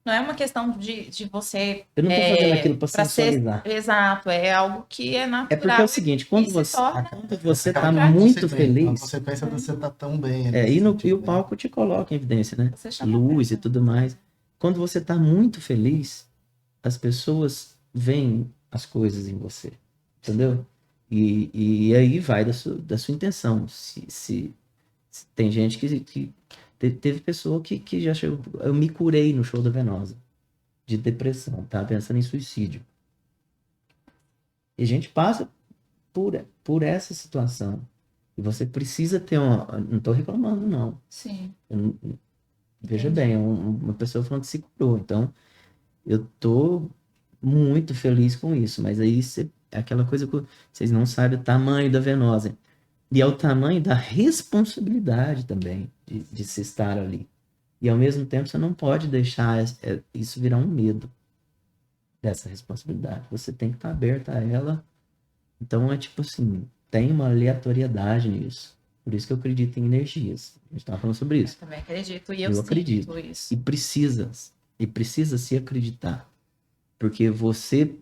Não é uma questão de você Eu não tô fazendo aquilo pra para ser sensualizar. exato, é algo que é É porque é natural o seguinte, e se torna quando você Acaba tá que muito você vê, a feliz, consequência de você tá tão bem ali. e se o sentindo bem. palco te coloca em evidência, né? você chama Luz e atenção. tudo mais. Quando você tá muito feliz, as pessoas veem as coisas em você, entendeu? E aí vai da sua intenção. Se tem gente que teve pessoa que já chegou. Eu me curei no show da Venosa de depressão, tá? Pensando em suicídio. E a gente passa por essa situação. E você precisa ter uma. Não tô reclamando, não. Sim, Eu não- Veja entendi. bem, uma pessoa falando que se curou. Então, eu tô muito feliz com isso. Mas aí é aquela coisa que vocês não sabem o tamanho da Venosa. E é o tamanho da responsabilidade também de se estar ali. E ao mesmo tempo você não pode deixar isso virar um medo dessa responsabilidade. Você tem que estar aberto a ela. Então é tipo assim, tem uma aleatoriedade nisso. Por isso que eu acredito em energias. A gente estava falando sobre Eu isso. também acredito e eu Eu sinto acredito. isso. E precisa se acreditar. Porque você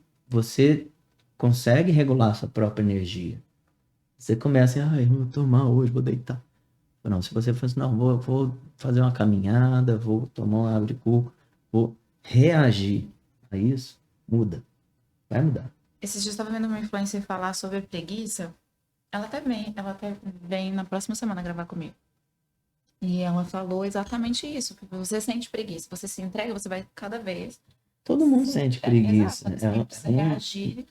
consegue regular a sua própria energia. Você começa, ai, vou tomar hoje, vou deitar. Não, se você fosse, não, vou fazer uma caminhada, vou tomar uma água de coco, vou reagir a isso, muda. Vai mudar. Esses dias eu estava vendo uma influencer falar sobre preguiça. Ela até vem na próxima semana gravar comigo. E ela falou exatamente isso. Que você sente preguiça, você se entrega, você vai cada vez. Todo mundo Sim, sente exato, preguiça. você sempre precisa reagir.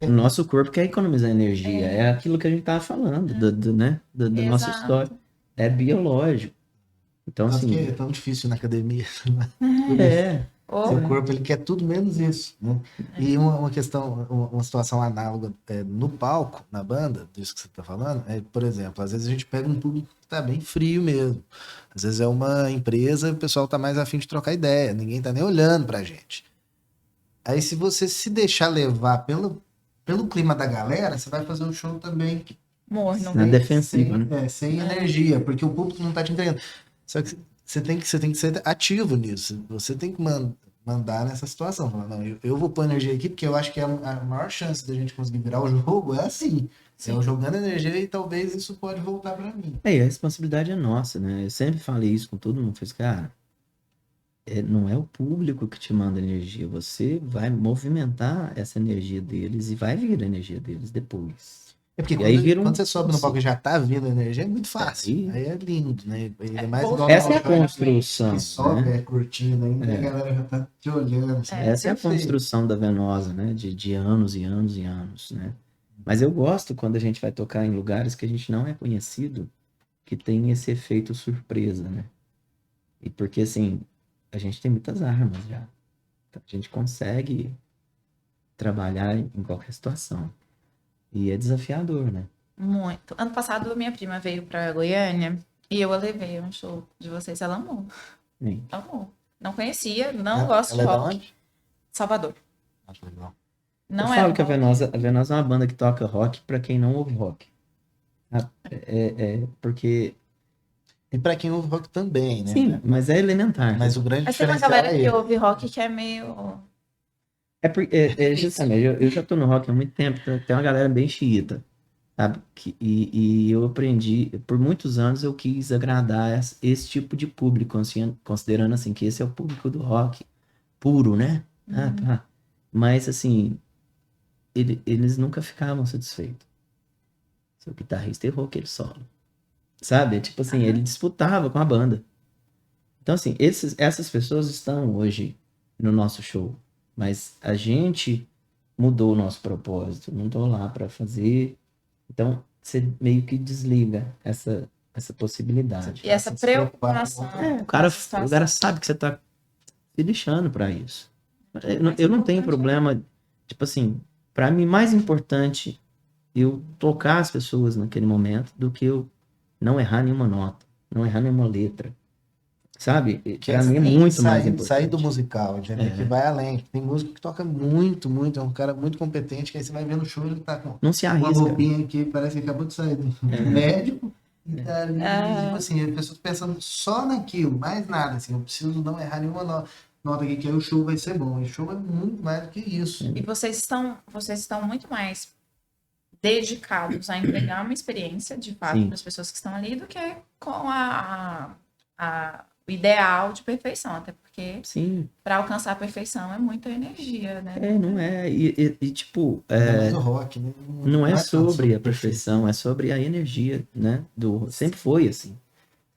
O nosso corpo quer economizar energia. É aquilo que a gente estava falando, né? Da nossa história. Exato. É biológico. Então, Tanto que assim, é tão difícil na academia. Por isso. é. Seu Ou, corpo ele quer tudo menos isso, né? E uma questão, uma situação análoga no palco, na banda, disso que você está falando, por exemplo, às vezes a gente pega um público que está bem frio mesmo. Às vezes é uma empresa e o pessoal está mais afim de trocar ideia, ninguém está nem olhando para a gente. Aí se você se deixar levar pelo clima da galera, você vai fazer um show também morno. Na defensiva, sem, né? sem energia, porque o público não está te entendendo. Só que você tem que ser ativo nisso. Você tem que mandar nessa situação. Falar, não, eu vou pôr energia aqui, porque eu acho que a maior chance da gente conseguir virar o jogo é assim. Sim. Eu jogando energia e talvez isso pode voltar para mim. E a responsabilidade é nossa, né? Eu sempre falei isso com todo mundo. Falei, cara, não é o público que te manda energia. Você vai movimentar essa energia deles e vai vir a energia deles depois. É porque E aí vira quando você sobe no palco e já tá vindo energia, é muito fácil. Aí- Aí é lindo, né? Ele é mais igual Essa é a ao show construção, que sobe, né? curtindo ainda, e a galera já tá te olhando. Assim, Essa é a perfeito. construção da Venosa, né? De anos e anos e anos, né? Mas eu gosto quando a gente vai tocar em lugares que a gente não é conhecido, que tem esse efeito surpresa, né? E porque, assim, a gente tem muitas armas já. Então, a gente consegue trabalhar em qualquer situação. E é desafiador, né? Muito. Ano passado, minha prima veio pra Goiânia e eu a levei a um show de vocês. Ela amou. Sim. Amou. Não conhecia, não gosto de ela é da rock. onde? Salvador. Acho legal. Eu Não é falo que a rock. Venosa é uma banda que toca rock pra quem não ouve rock. Porque... E pra quem ouve rock também, né? Sim, mas é elementar. Mas o grande Mas tem uma diferencial galera é que ele. ouve rock que é meio... Justamente, eu já tô no rock há muito tempo, tem uma galera bem xiita, sabe? E eu aprendi, por muitos anos eu quis agradar esse tipo de público, assim, considerando assim que esse é o público do rock puro, né? Tá. Mas assim, eles nunca ficavam satisfeitos. Seu guitarrista errou aquele solo, sabe? Tipo assim, ele disputava com a banda. Então assim, essas pessoas estão hoje no nosso show, mas a gente mudou o nosso propósito, não tô lá para fazer. Então, você meio que desliga essa possibilidade. E essa Se preocupar com preocupação. outra- O cara situação. sabe que você tá se lixando para isso. Eu não tenho problema, tipo assim, para mim mais importante eu tocar as pessoas naquele momento do que eu não errar nenhuma nota, não errar nenhuma letra. Sabe? Para mim é muito mais importante. Sair do musical, entendeu? Que vai além. Tem músico que toca muito, muito, é um cara muito competente, que aí você vai ver no show, ele tá com Não se uma arrisca. roupinha que parece que acabou de sair do médico, e tá ali, Ah. tipo assim, a pessoa pensando só naquilo, mais nada, assim, eu preciso não errar nenhuma nota aqui, que aí o show vai ser bom. E o show é muito mais do que isso. E vocês estão muito mais dedicados a entregar uma experiência, de fato, Sim. para as pessoas que estão ali, do que com o ideal de perfeição. Até porque, Sim, para alcançar a perfeição, é muita energia, né? não é. E, tipo, Ainda mais o rock, né? não é tanto sobre a perfeição. perfeição, é sobre a energia, né? Sempre foi assim.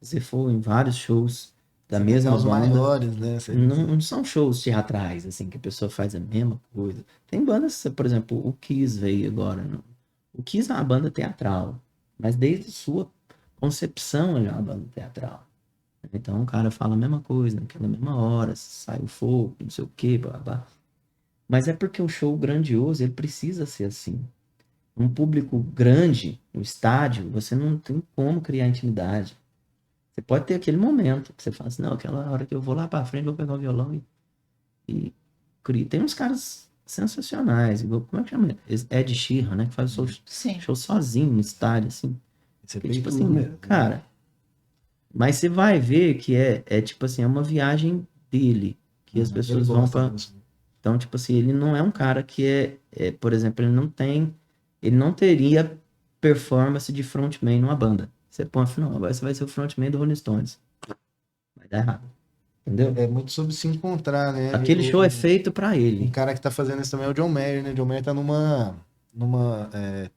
Se você for em vários shows da Você mesma pegar os banda, maiores, né? não são shows teatrais, assim, que a pessoa faz a mesma coisa. Tem bandas, por exemplo, o Kiss veio agora. O Kiss é uma banda teatral, mas desde sua concepção ele é uma banda teatral. Então o cara fala a mesma coisa, naquela mesma hora, sai o fogo, não sei o quê, blá, blá. Mas é porque o show grandioso, ele precisa ser assim. Um público grande, no estádio, você não tem como criar intimidade. Você pode ter aquele momento que você fala assim, não, aquela hora que eu vou lá pra frente, vou pegar o violão e crio. Tem uns caras sensacionais, igual, como é que chama? Ed Sheeran, né? Que faz o Sim. show sozinho no estádio, assim. Você Que, tem tipo tudo assim, mesmo, né? cara. Mas você vai ver que é tipo assim, é uma viagem dele. Que as Ele pessoas vão gosta pra. disso. Então, tipo assim, ele não é um cara que por exemplo, ele não teria performance de frontman numa banda. Você põe, não, agora você vai ser o frontman do Rolling Stones. Vai dar errado. Entendeu? É muito sobre se encontrar, né? Aquele show é feito pra Um ele. cara que tá fazendo isso também é o John Mayer, né? John Mayer tá numa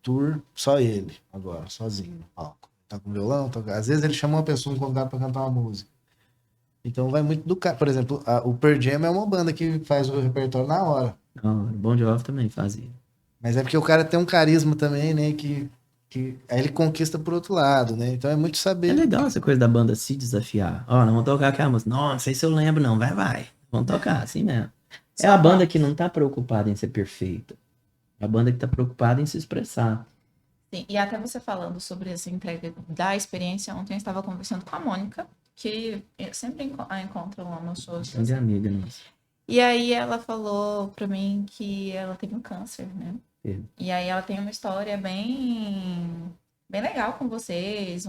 tour, só ele, agora, sozinho no palco. Tá com violão, às vezes ele chama uma pessoa, um convidado pra cantar uma música. Então vai muito do cara. Por exemplo, o Pearl Jam é uma banda que faz o repertório na hora. Não, o Bon Jovi também fazia. Mas é porque o cara tem um carisma também, né? Que aí ele conquista por outro lado, né? Então é muito É saber. legal essa coisa da banda se desafiar. Ó, não vamos tocar aquela música. Não sei se eu lembro, não. Vai. Vamos tocar, assim mesmo. É a banda que não tá preocupada em ser perfeita. É a banda que tá preocupada em se expressar. Sim. E até você falando sobre essa entrega da experiência, ontem eu estava conversando com a Mônica, que eu sempre a encontro lá nos shows. Grande amiga nossa. E aí ela falou pra mim que ela teve um câncer, né? É. E aí ela tem uma história bem legal com vocês,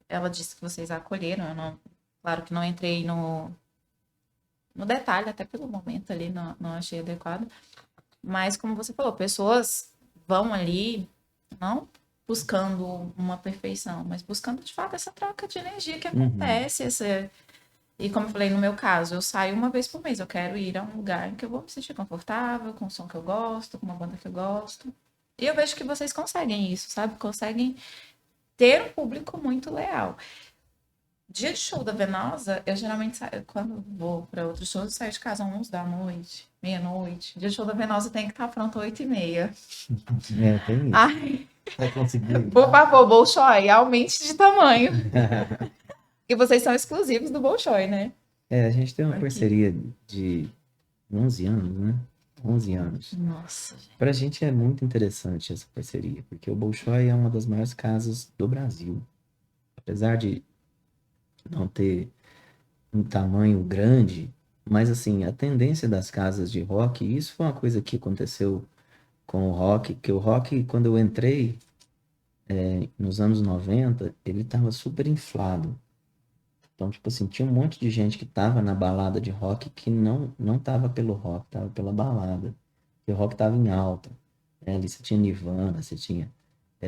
ela disse que vocês a acolheram, claro que não entrei no detalhe, até pelo momento ali, não achei adequado. Mas como você falou, pessoas vão ali, não buscando uma perfeição, mas buscando de fato essa troca de energia que acontece, E como eu falei, no meu caso, eu saio uma vez por mês. Eu quero ir a um lugar em que eu vou me sentir confortável, com o som que eu gosto, com uma banda que eu gosto. E eu vejo que vocês conseguem isso, sabe? Conseguem ter um público muito leal. Dia de show da Venosa, eu geralmente saio, quando vou para outros shows, eu saio de casa 11 da noite, meia-noite. Dia de show da Venosa tem que estar pronto 8h30. Tem isso. Ai, Vai conseguir. por favor, Bolshoi, aumente de tamanho. E vocês são exclusivos do Bolshoi, né? A gente tem uma Aqui. parceria de 11 anos, né? 11 anos. Nossa, gente. Pra gente é muito interessante essa parceria, porque o Bolshoi é uma das maiores casas do Brasil. Apesar de não ter um tamanho grande, mas assim, a tendência das casas de rock, e isso foi uma coisa que aconteceu com o rock, que o rock, quando eu entrei, nos anos 90 ele tava super inflado. Então, tipo assim, tinha um monte de gente que tava na balada de rock que não tava pelo rock, tava pela balada. Porque o rock tava em alta. Né? Ali você tinha Nirvana, você tinha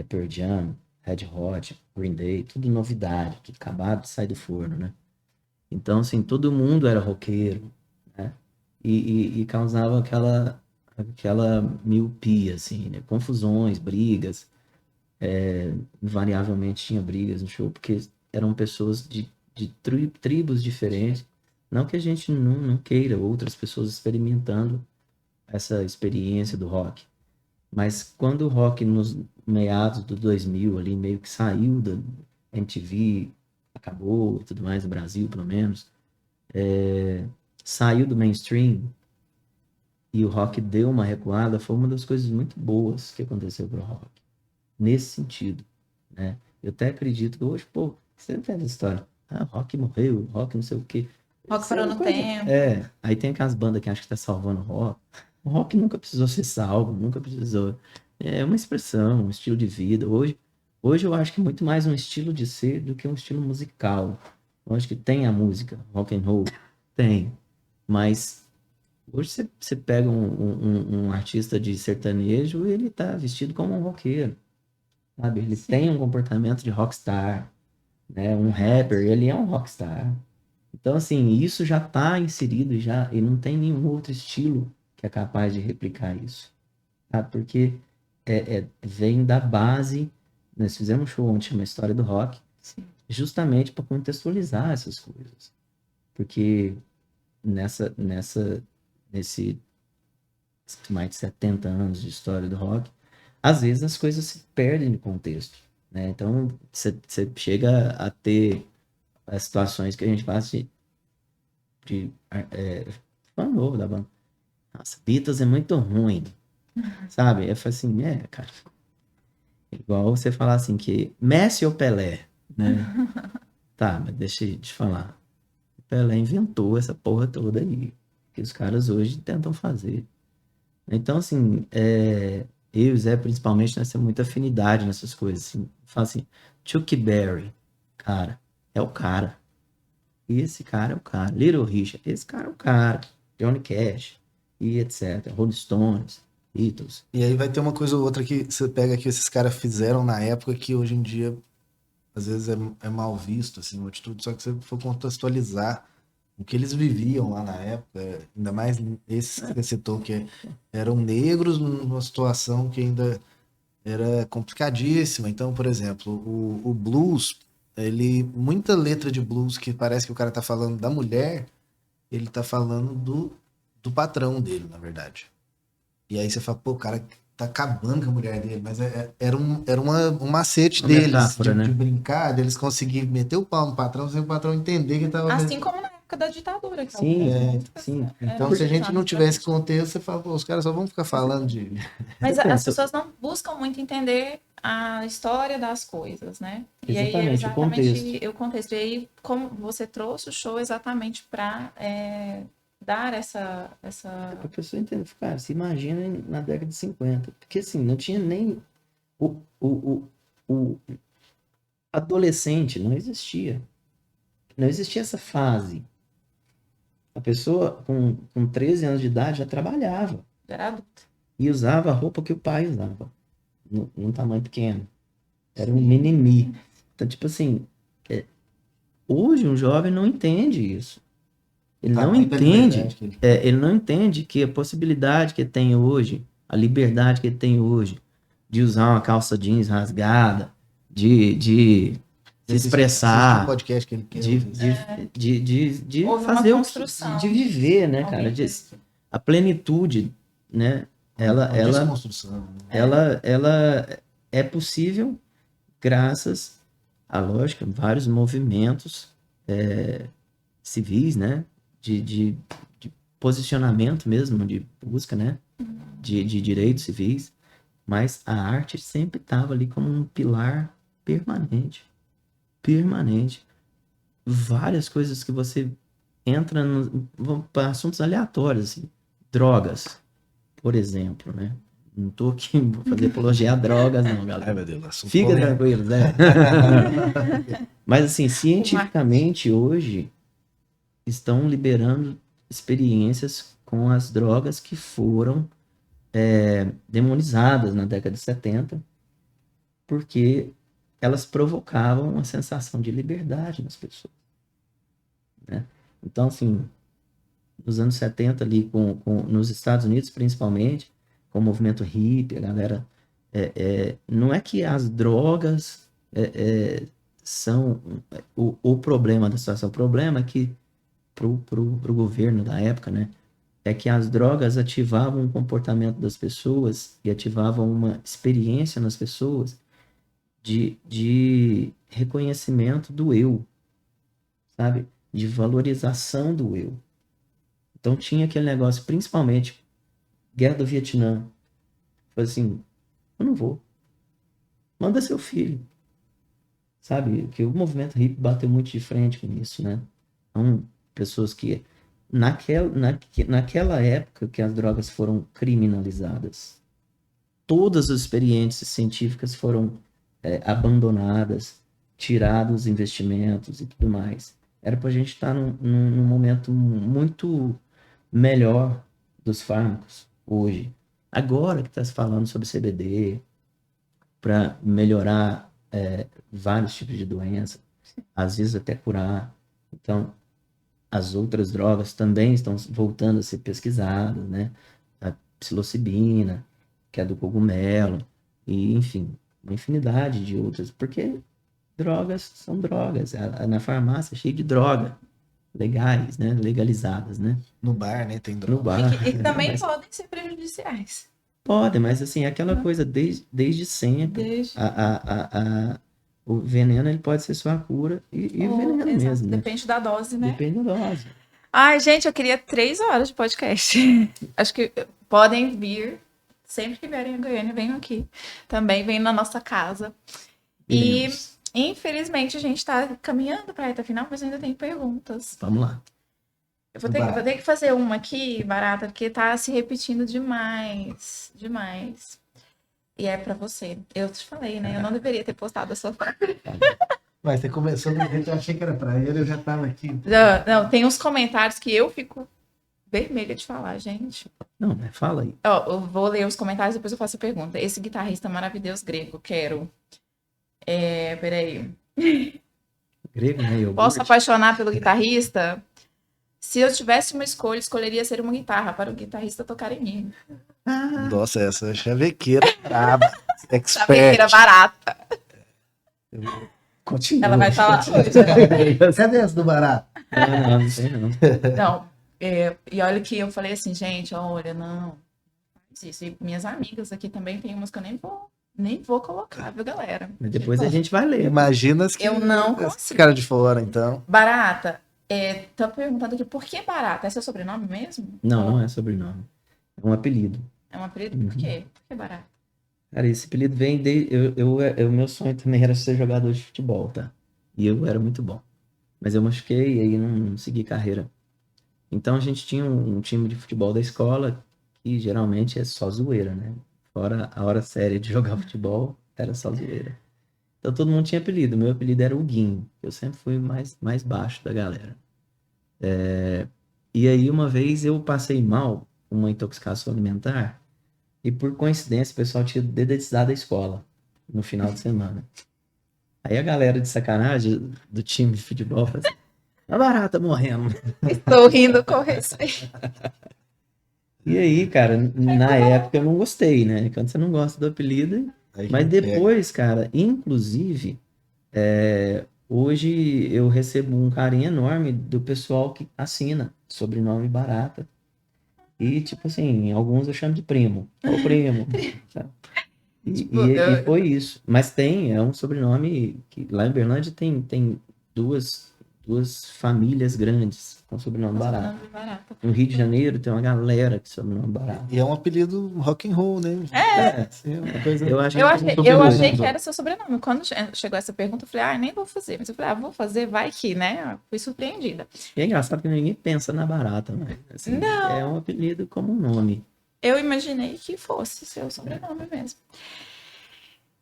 Pearl Jam, Red Hot, Green Day, tudo novidade, tudo acabado de sair do forno, né? Então, assim, todo mundo era roqueiro, né? E causava aquela miopia, assim, né? Confusões, brigas. Invariavelmente tinha brigas no show, porque eram pessoas de tribos diferentes. Não que a gente não queira outras pessoas experimentando essa experiência do rock. Mas quando o rock, nos meados do 2000, ali, meio que saiu da MTV, acabou e tudo mais, no Brasil, pelo menos, saiu do mainstream e o rock deu uma recuada, foi uma das coisas muito boas que aconteceu pro rock. Nesse sentido, né? Eu até acredito que hoje, pô, você não tem essa história. Ah, o rock morreu, o rock não sei o quê. Rock Isso é parou uma no coisa... tempo. Aí tem aquelas bandas que acham que tá salvando o rock. O rock nunca precisou ser salvo, nunca precisou. É uma expressão, um estilo de vida. Hoje eu acho que é muito mais um estilo de ser do que um estilo musical. Eu acho que tem a música, rock and roll, tem. Mas hoje você pega um artista de sertanejo e ele tá vestido como um roqueiro, sabe? Ele Sim. tem um comportamento de rockstar, né? Um rapper, ele é um rockstar. Então, assim, isso já está inserido e não tem nenhum outro estilo que é capaz de replicar isso, tá? Porque vem da base. Nós fizemos um show ontem, chama História do Rock, Sim. justamente para contextualizar essas coisas. Porque nesse mais de 70 anos de história do rock, às vezes as coisas se perdem de contexto, né? Então, você chega a ter as situações que a gente passa fã novo da banda. Nossa, Beatles é muito ruim, sabe? Eu falo assim, cara, igual você falar assim que Messi ou Pelé, né? Tá, mas deixa eu te falar. O Pelé inventou essa porra toda aí, que os caras hoje tentam fazer. Então, assim, eu e o Zé, principalmente, nós temos muita afinidade nessas coisas. Assim. Fala assim, Chuck Berry, cara, é o cara. Esse cara é o cara. Little Richard, esse cara é o cara. Johnny Cash, e etc. Rolling Stones, Beatles. E aí vai ter uma coisa ou outra que você pega que esses caras fizeram na época que hoje em dia às vezes é mal visto, assim, uma atitude, só que se você for contextualizar o que eles viviam lá na época, ainda mais esses que você citou, que eram negros numa situação que ainda era complicadíssima. Então, por exemplo, o blues, muita letra de blues que parece que o cara tá falando da mulher, ele tá falando do patrão dele, na verdade. E aí você fala, pô, o cara tá acabando com a mulher dele, mas era um macete Uma deles, metáfora, de né? brincar, deles conseguir meter o pau no patrão sem o patrão entender que tava Assim como na época da ditadura, que Sim, algumas músicas sim. eram Então, se a gente não utilizadas para tivesse criticar. contexto, você fala, pô, os caras só vão ficar falando de. Mas Você as pensa, pessoas não buscam muito entender a história das coisas, né? E aí é exatamente, o contexto. exatamente o contexto. E aí, como você trouxe o show exatamente para dar essa. A pessoa entende, cara, se imagina na década de 50. Porque assim, não tinha nem. O, o, o adolescente não existia. Não existia essa fase. A pessoa com 13 anos de idade já trabalhava Era adulto. e usava a roupa que o pai usava, num tamanho pequeno. Era um Sim. mini-me. Então, tipo assim, hoje um jovem não entende isso. Ele não Tamanho da entende, liberdade que ele. ele não entende que a possibilidade que ele tem hoje, a liberdade que ele tem hoje de usar uma calça jeans rasgada, de se Assistir o expressar, podcast que ele quer. de Houve uma fazer construção. de viver, né, Alguém cara? fez. A plenitude, né? Uma desconstrução. Ela é possível graças à lógica, vários movimentos civis, né? De posicionamento mesmo de busca, né? De direitos civis, mas a arte sempre estava ali como um pilar permanente. Permanente. Várias coisas que você entra para assuntos aleatórios, assim. Drogas, por exemplo, né? Não tô aqui vou fazer apologia a drogas, não, Ai, galera. meu Deus, assunto Fica polêmico. tranquilo, né? Mas, assim, cientificamente, hoje, estão liberando experiências com as drogas que foram demonizadas na década de 70, porque elas provocavam uma sensação de liberdade nas pessoas, né? Então, assim, nos anos 70 ali, nos Estados Unidos principalmente, com o movimento hippie, a galera... não é que as drogas são o problema da situação. O problema é que, pro governo da época, né, é que as drogas ativavam o comportamento das pessoas e ativavam uma experiência nas pessoas de reconhecimento do eu, sabe? De valorização do eu. Então tinha aquele negócio, principalmente, Guerra do Vietnã. Foi assim, eu não vou. Manda seu filho. Sabe? Que o movimento hippie bateu muito de frente com isso, né? Então, pessoas que... Naquela época que as drogas foram criminalizadas, todas as experiências científicas foram abandonadas, tirados os investimentos e tudo mais. Era para a gente estar num momento muito melhor dos fármacos hoje. Agora que está se falando sobre CBD, para melhorar vários tipos de doença, às vezes até curar. Então, as outras drogas também estão voltando a ser pesquisadas, né? A psilocibina, que é do cogumelo, e enfim, uma infinidade de outras, porque drogas são drogas. Na farmácia é cheio de droga, legais, né? Legalizadas, né? No bar, né? Tem No droga. bar. E também Mas podem ser prejudiciais. pode, mas assim, é aquela coisa desde sempre. O veneno ele pode ser sua cura e o veneno Exato. mesmo, né? Depende da dose, né? Depende da dose. Ai, gente, eu queria 3 horas de podcast. Acho que podem vir. Sempre que vierem a Goiânia, venham aqui. Também venham na nossa casa. E, Iremos. infelizmente, a gente está caminhando para a reta final, mas ainda tem perguntas. Vamos lá. Eu vou ter que fazer uma aqui, Barata, porque tá se repetindo demais. Demais. E é para você. Eu te falei, né? Eu não deveria ter postado a sua foto. Mas você começou do jeito, eu achei que era pra ele, eu já tava aqui. Não, tem uns comentários que eu fico vermelha de falar, gente. Não, mas fala aí. Ó, eu vou ler os comentários e depois eu faço a pergunta. Esse guitarrista maravilhoso grego, quero. Peraí. Grego, né? Iogurte. Posso apaixonar pelo guitarrista? Se eu tivesse uma escolha, escolheria ser uma guitarra para o guitarrista tocar em mim. Nossa, essa é chavequeira braba. Chavequeira Expert. barata. Continua. Ela vai estar lá hoje. Cadê essa do barato? Não sei não. Não, e olha que eu falei assim, gente, olha, não. Isso. E minhas amigas aqui também tem umas que eu nem vou colocar, viu, galera? Mas depois a gente vai ler. Imagina as que Eu não esse consigo. cara de fora, então. Barata, tô perguntando aqui, por que Barata? É seu sobrenome mesmo? Não, não é sobrenome. É um apelido. É um apelido? Por quê? Por que Barata? Cara, esse apelido vem de... O meu sonho também era ser jogador de futebol, tá? E eu era muito bom. Mas eu machuquei e aí não segui carreira. Então a gente tinha um time de futebol da escola que geralmente é só zoeira, né? Fora a hora séria de jogar futebol, era só zoeira. Então todo mundo tinha apelido. Meu apelido era o Guinho. Eu sempre fui mais baixo da galera. E aí uma vez eu passei mal com uma intoxicação alimentar e por coincidência o pessoal tinha dedetizado a escola no final de semana. Aí a galera de sacanagem do time de futebol falou assim, a barata morrendo. Estou rindo com respeito. E aí, cara, na época eu não gostei, né? Quando você não gosta do apelido. Mas depois, cara, inclusive, hoje eu recebo um carinho enorme do pessoal que assina sobrenome Barata. E, tipo assim, alguns eu chamo de primo. Ô, primo. Sabe? E foi isso. Mas é um sobrenome que lá em Berlândia tem duas famílias grandes. com sobrenome Barata. Sobrenome Barata. No Rio de Janeiro tem uma galera que sobrenome Barata. E é um apelido rock and roll, né? É, Uma coisa... eu acho Eu achei que era seu sobrenome. Quando chegou essa pergunta, eu falei, nem vou fazer. Mas eu falei, vou fazer, vai que, né? Fui surpreendida. E é engraçado que ninguém pensa na Barata, né? Assim, Não. É um apelido como um nome. Eu imaginei que fosse seu sobrenome mesmo.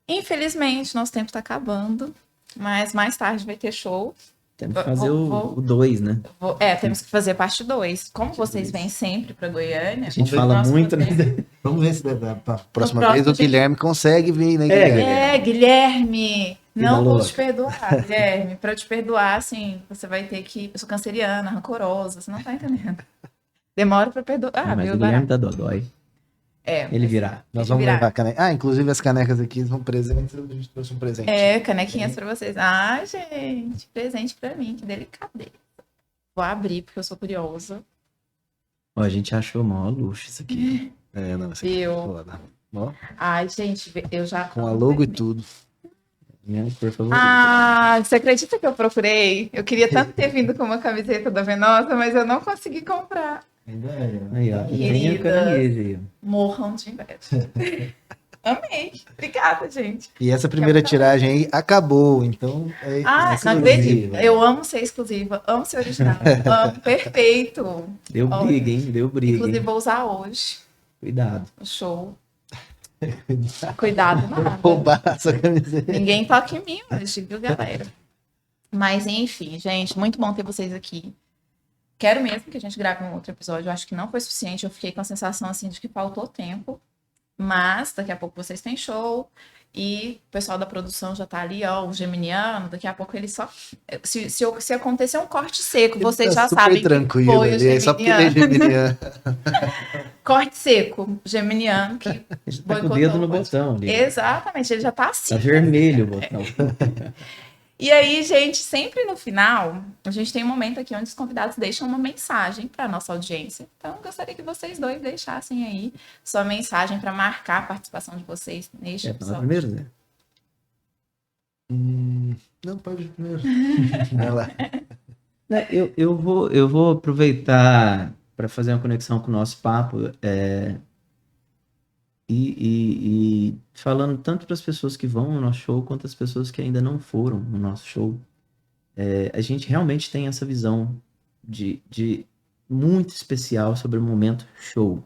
Infelizmente, nosso tempo está acabando. Mas mais tarde vai ter show. Temos que fazer o 2, né? Temos que fazer parte 2. Como vocês vêm sempre para Goiânia... A gente fala muito, né? Vamos ver se da próxima vez o Guilherme consegue vir, né, Guilherme? Guilherme, não vou louca. te perdoar, Guilherme. Para eu te perdoar, assim, você vai ter que... Eu sou canceriana, rancorosa, você não tá entendendo. Demora para perdoar, Mas viu, o Guilherme Barata? tá dodói. Ele virá. Nós vamos levar caneca. Inclusive as canecas aqui são presentes. A gente trouxe um presente. Canequinhas para vocês. Gente, presente para mim, que delicadeza. Vou abrir, porque eu sou curiosa. Ó, a gente achou maior luxo isso aqui. Não, isso aqui é Eu... foda. Ó, gente, eu já... com a logo e tudo. Minha cor favorita. Você acredita que eu procurei? Eu queria tanto ter vindo com uma camiseta da Venosa, mas eu não consegui comprar. Ainda é. Aí, ó. Tem a Queridas. carangueja aí. Morram de inveja. Amei. Obrigada, gente. E essa primeira tiragem aí acabou, então... Não acredito. Eu amo ser exclusiva, amo ser original, amo, perfeito. Deu briga, hein? Deu briga. Inclusive, hein? vou usar hoje. Cuidado. O show. Cuidado, nada. Roubar essa camiseta. Ninguém toca em mim hoje, viu, galera? Mas, enfim, gente, muito bom ter vocês aqui. Quero mesmo que a gente grave um outro episódio. Eu acho que não foi suficiente. Eu fiquei com a sensação, assim, de que faltou tempo. Mas, daqui a pouco vocês têm show. E o pessoal da produção já tá ali, ó, o geminiano. Daqui a pouco ele só... Se acontecer um corte seco, vocês já sabem que foi o geminiano. Só porque ele é geminiano. Corte seco, geminiano, que Ele tá com o dedo no botão ali. Exatamente, ele já tá assim. Tá vermelho o botão. E aí, gente, sempre no final, a gente tem um momento aqui onde os convidados deixam uma mensagem para nossa audiência. Então, eu gostaria que vocês dois deixassem aí sua mensagem para marcar a participação de vocês neste episódio. Primeiro, né? Não, pode ir primeiro. Vai lá. Eu vou aproveitar para fazer uma conexão com o nosso papo e falando tanto para as pessoas que vão no nosso show quanto as pessoas que ainda não foram no nosso show. A gente realmente tem essa visão de muito especial sobre o momento show.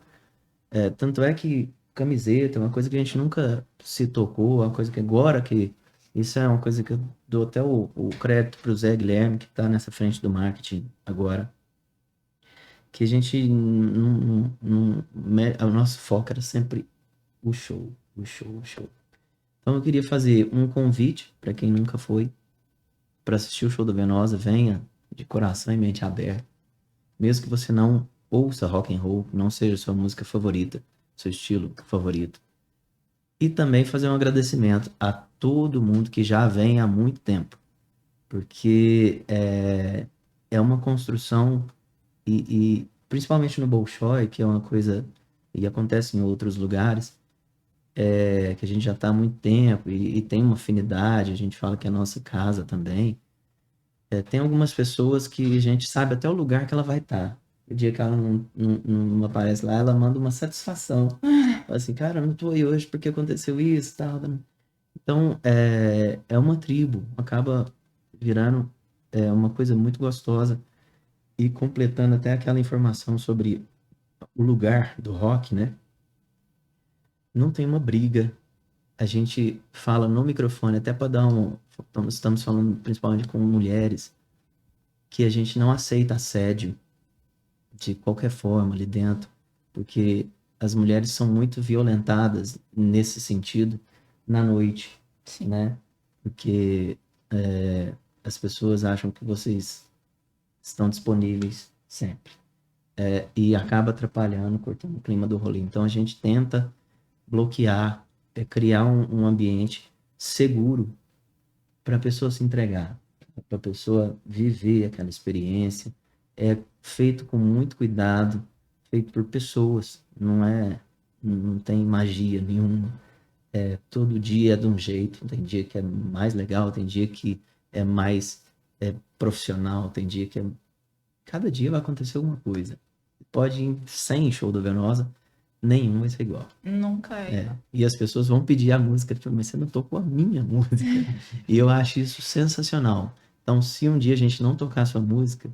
Tanto é que camiseta é uma coisa que a gente nunca se tocou, é uma coisa que agora que... Isso é uma coisa que eu dou até o crédito para o Zé Guilherme, que está nessa frente do marketing agora. Que a gente... o nosso foco era sempre o show. Então eu queria fazer um convite para quem nunca foi para assistir o show da Venosa. Venha de coração e mente aberta. Mesmo que você não ouça rock and roll, não seja sua música favorita, seu estilo favorito. E também fazer um agradecimento a todo mundo que já vem há muito tempo. Porque é uma construção e principalmente no Bolshoi, que é uma coisa e acontece em outros lugares, que a gente já está há muito tempo e tem uma afinidade, a gente fala que é a nossa casa também. Tem algumas pessoas que a gente sabe até o lugar que ela vai estar. O dia que ela não aparece lá, ela manda uma satisfação. Fala assim, cara, eu não tô aí hoje porque aconteceu isso e tal. Então, é uma tribo, acaba virando uma coisa muito gostosa e completando até aquela informação sobre o lugar do rock, né? Não tem uma briga. A gente fala no microfone, até para dar estamos falando principalmente com mulheres, que a gente não aceita assédio de qualquer forma ali dentro, porque as mulheres são muito violentadas nesse sentido na noite, Sim. Né? Porque as pessoas acham que vocês estão disponíveis sempre. E acaba atrapalhando, cortando o clima do rolê. Então a gente tenta bloquear, criar um ambiente seguro para a pessoa se entregar, para a pessoa viver aquela experiência. É feito com muito cuidado, feito por pessoas, não tem magia nenhuma. Todo dia é de um jeito, tem dia que é mais legal, tem dia que é mais profissional, tem dia que cada dia vai acontecer alguma coisa. Pode ir 100 show da Venosa, nenhum vai ser igual. Nunca é. É. E as pessoas vão pedir a música, tipo, mas você não tocou a minha música. E eu acho isso sensacional. Então, se um dia a gente não tocar a sua música,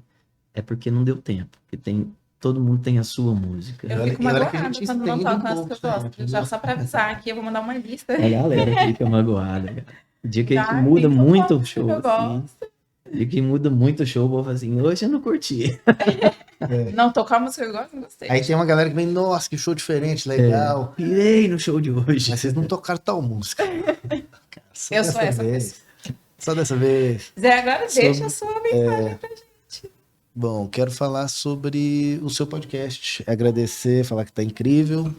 é porque não deu tempo. Porque todo mundo tem a sua música. Eu olha- fico e olha que a magoada gente quando não estende tocam um as pouco que eu também, gosto. entendeu? Só pra avisar aqui, eu vou mandar uma lista. A galera fica magoada, cara. O dia que a gente Tá? muda Tem muito o que show, eu assim. gosto. O dia que muda muito o show, eu vou falar assim, hoje eu não curti. Não tocar a música que eu gosto, não gostei. Aí tem uma galera que vem, nossa, que show diferente, legal. Pirei no show de hoje. Mas vocês não tocaram tal música. Cara, só Eu sou dessa essa vez. Só dessa vez. Zé, agora deixa a Sobre- sua mensagem pra gente. Bom, quero falar sobre o seu podcast. Agradecer, falar que tá incrível.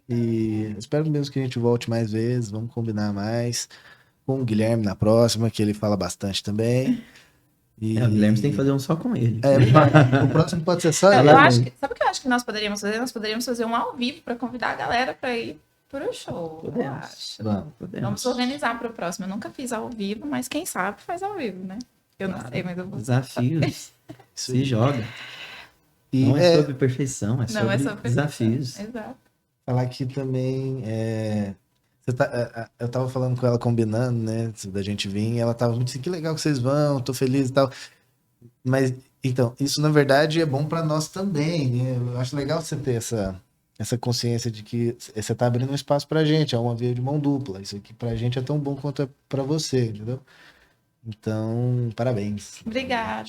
E espero mesmo que a gente volte mais vezes. Vamos combinar mais. Com o Guilherme na próxima, que ele fala bastante também. E... O Guilherme tem que fazer um só com ele. O próximo pode ser só Eu ele. acho que, sabe o que eu acho que nós poderíamos fazer? Nós poderíamos fazer um ao vivo pra convidar a galera pra ir pro show. Eu Podemos. acho. Vamos. Vamos organizar pro próximo. Eu nunca fiz ao vivo, mas quem sabe faz ao vivo, né? Eu não Claro. sei, mas eu vou. Desafios. Isso Se aí. joga. E Não é sobre perfeição, é Não, é sobre sobre desafios. Exato. falar que também eu tava falando com ela, combinando, né, da gente vir, e ela tava muito assim, que legal que vocês vão, tô feliz e tal. Mas, então, isso na verdade é bom pra nós também, né? Eu acho legal você ter essa consciência de que você tá abrindo um espaço pra gente, é uma via de mão dupla. Isso aqui pra gente é tão bom quanto é pra você, entendeu? Então, parabéns. Obrigada.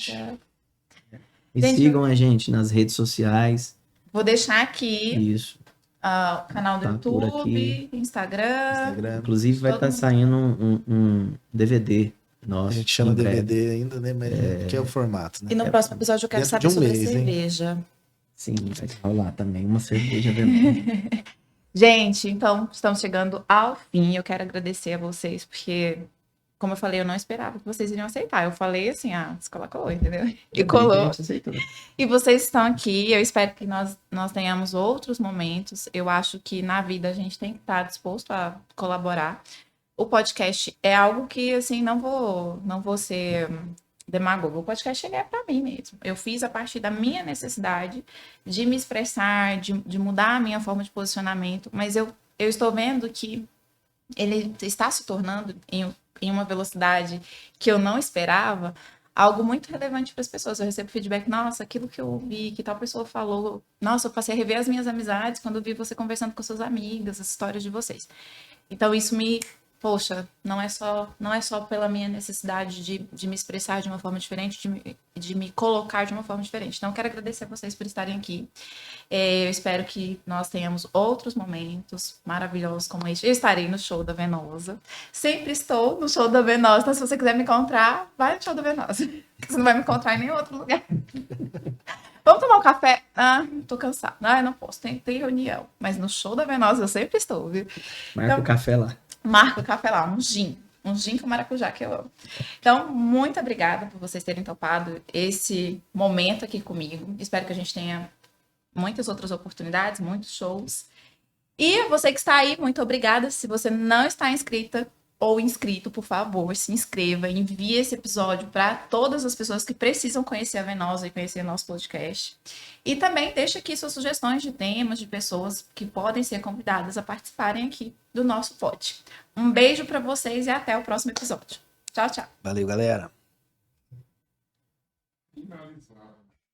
E Gente, sigam a gente nas redes sociais. Vou deixar aqui Isso. o canal do Tá por YouTube, aqui. Instagram. Instagram. Inclusive vai Todo estar mundo. saindo um DVD A nosso. gente chama em breve. DVD ainda, né? Mas que é o formato, né? E no próximo episódio eu quero Dentro saber de um sobre mês, hein? cerveja. Sim, vai rolar também uma cerveja vermelha. Gente, então estamos chegando ao fim. Eu quero agradecer a vocês, porque, como eu falei, eu não esperava que vocês iriam aceitar. Eu falei assim, a escola colou, entendeu? E colou. A gente aceitou. E vocês estão aqui. Eu espero que nós tenhamos outros momentos. Eu acho que na vida a gente tem que estar disposto a colaborar. O podcast é algo que, assim, não vou ser demagogo. O podcast ele é para mim mesmo. Eu fiz a partir da minha necessidade de me expressar, de mudar a minha forma de posicionamento, mas eu estou vendo que ele está se tornando em uma velocidade que eu não esperava, algo muito relevante para as pessoas. Eu recebo feedback, nossa, aquilo que eu ouvi, que tal pessoa falou, nossa, eu passei a rever as minhas amizades quando eu vi você conversando com suas amigas, as histórias de vocês. Então isso poxa, não é só pela minha necessidade de me expressar de uma forma diferente, de me colocar de uma forma diferente. Então, eu quero agradecer a vocês por estarem aqui. Eu espero que nós tenhamos outros momentos maravilhosos como este. Eu estarei no show da Venosa. Sempre estou no show da Venosa. Então, se você quiser me encontrar, vai no show da Venosa. Você não vai me encontrar em nenhum outro lugar. Vamos tomar um café? Ah, tô cansado. Ah, eu não posso. Tem reunião. Mas no show da Venosa eu sempre estou, viu? Marca Então, o café lá. Marca o café lá, um gin com maracujá, que eu amo. Então, muito obrigada por vocês terem topado esse momento aqui comigo. Espero que a gente tenha muitas outras oportunidades, muitos shows. E você que está aí, muito obrigada. Se você não está inscrita ou inscrito, por favor, se inscreva, envie esse episódio para todas as pessoas que precisam conhecer a Venosa e conhecer nosso podcast. E também deixa aqui suas sugestões de temas, de pessoas que podem ser convidadas a participarem aqui do nosso pod. Um beijo para vocês e até o próximo episódio. Tchau, tchau. Valeu, galera. Finaliza.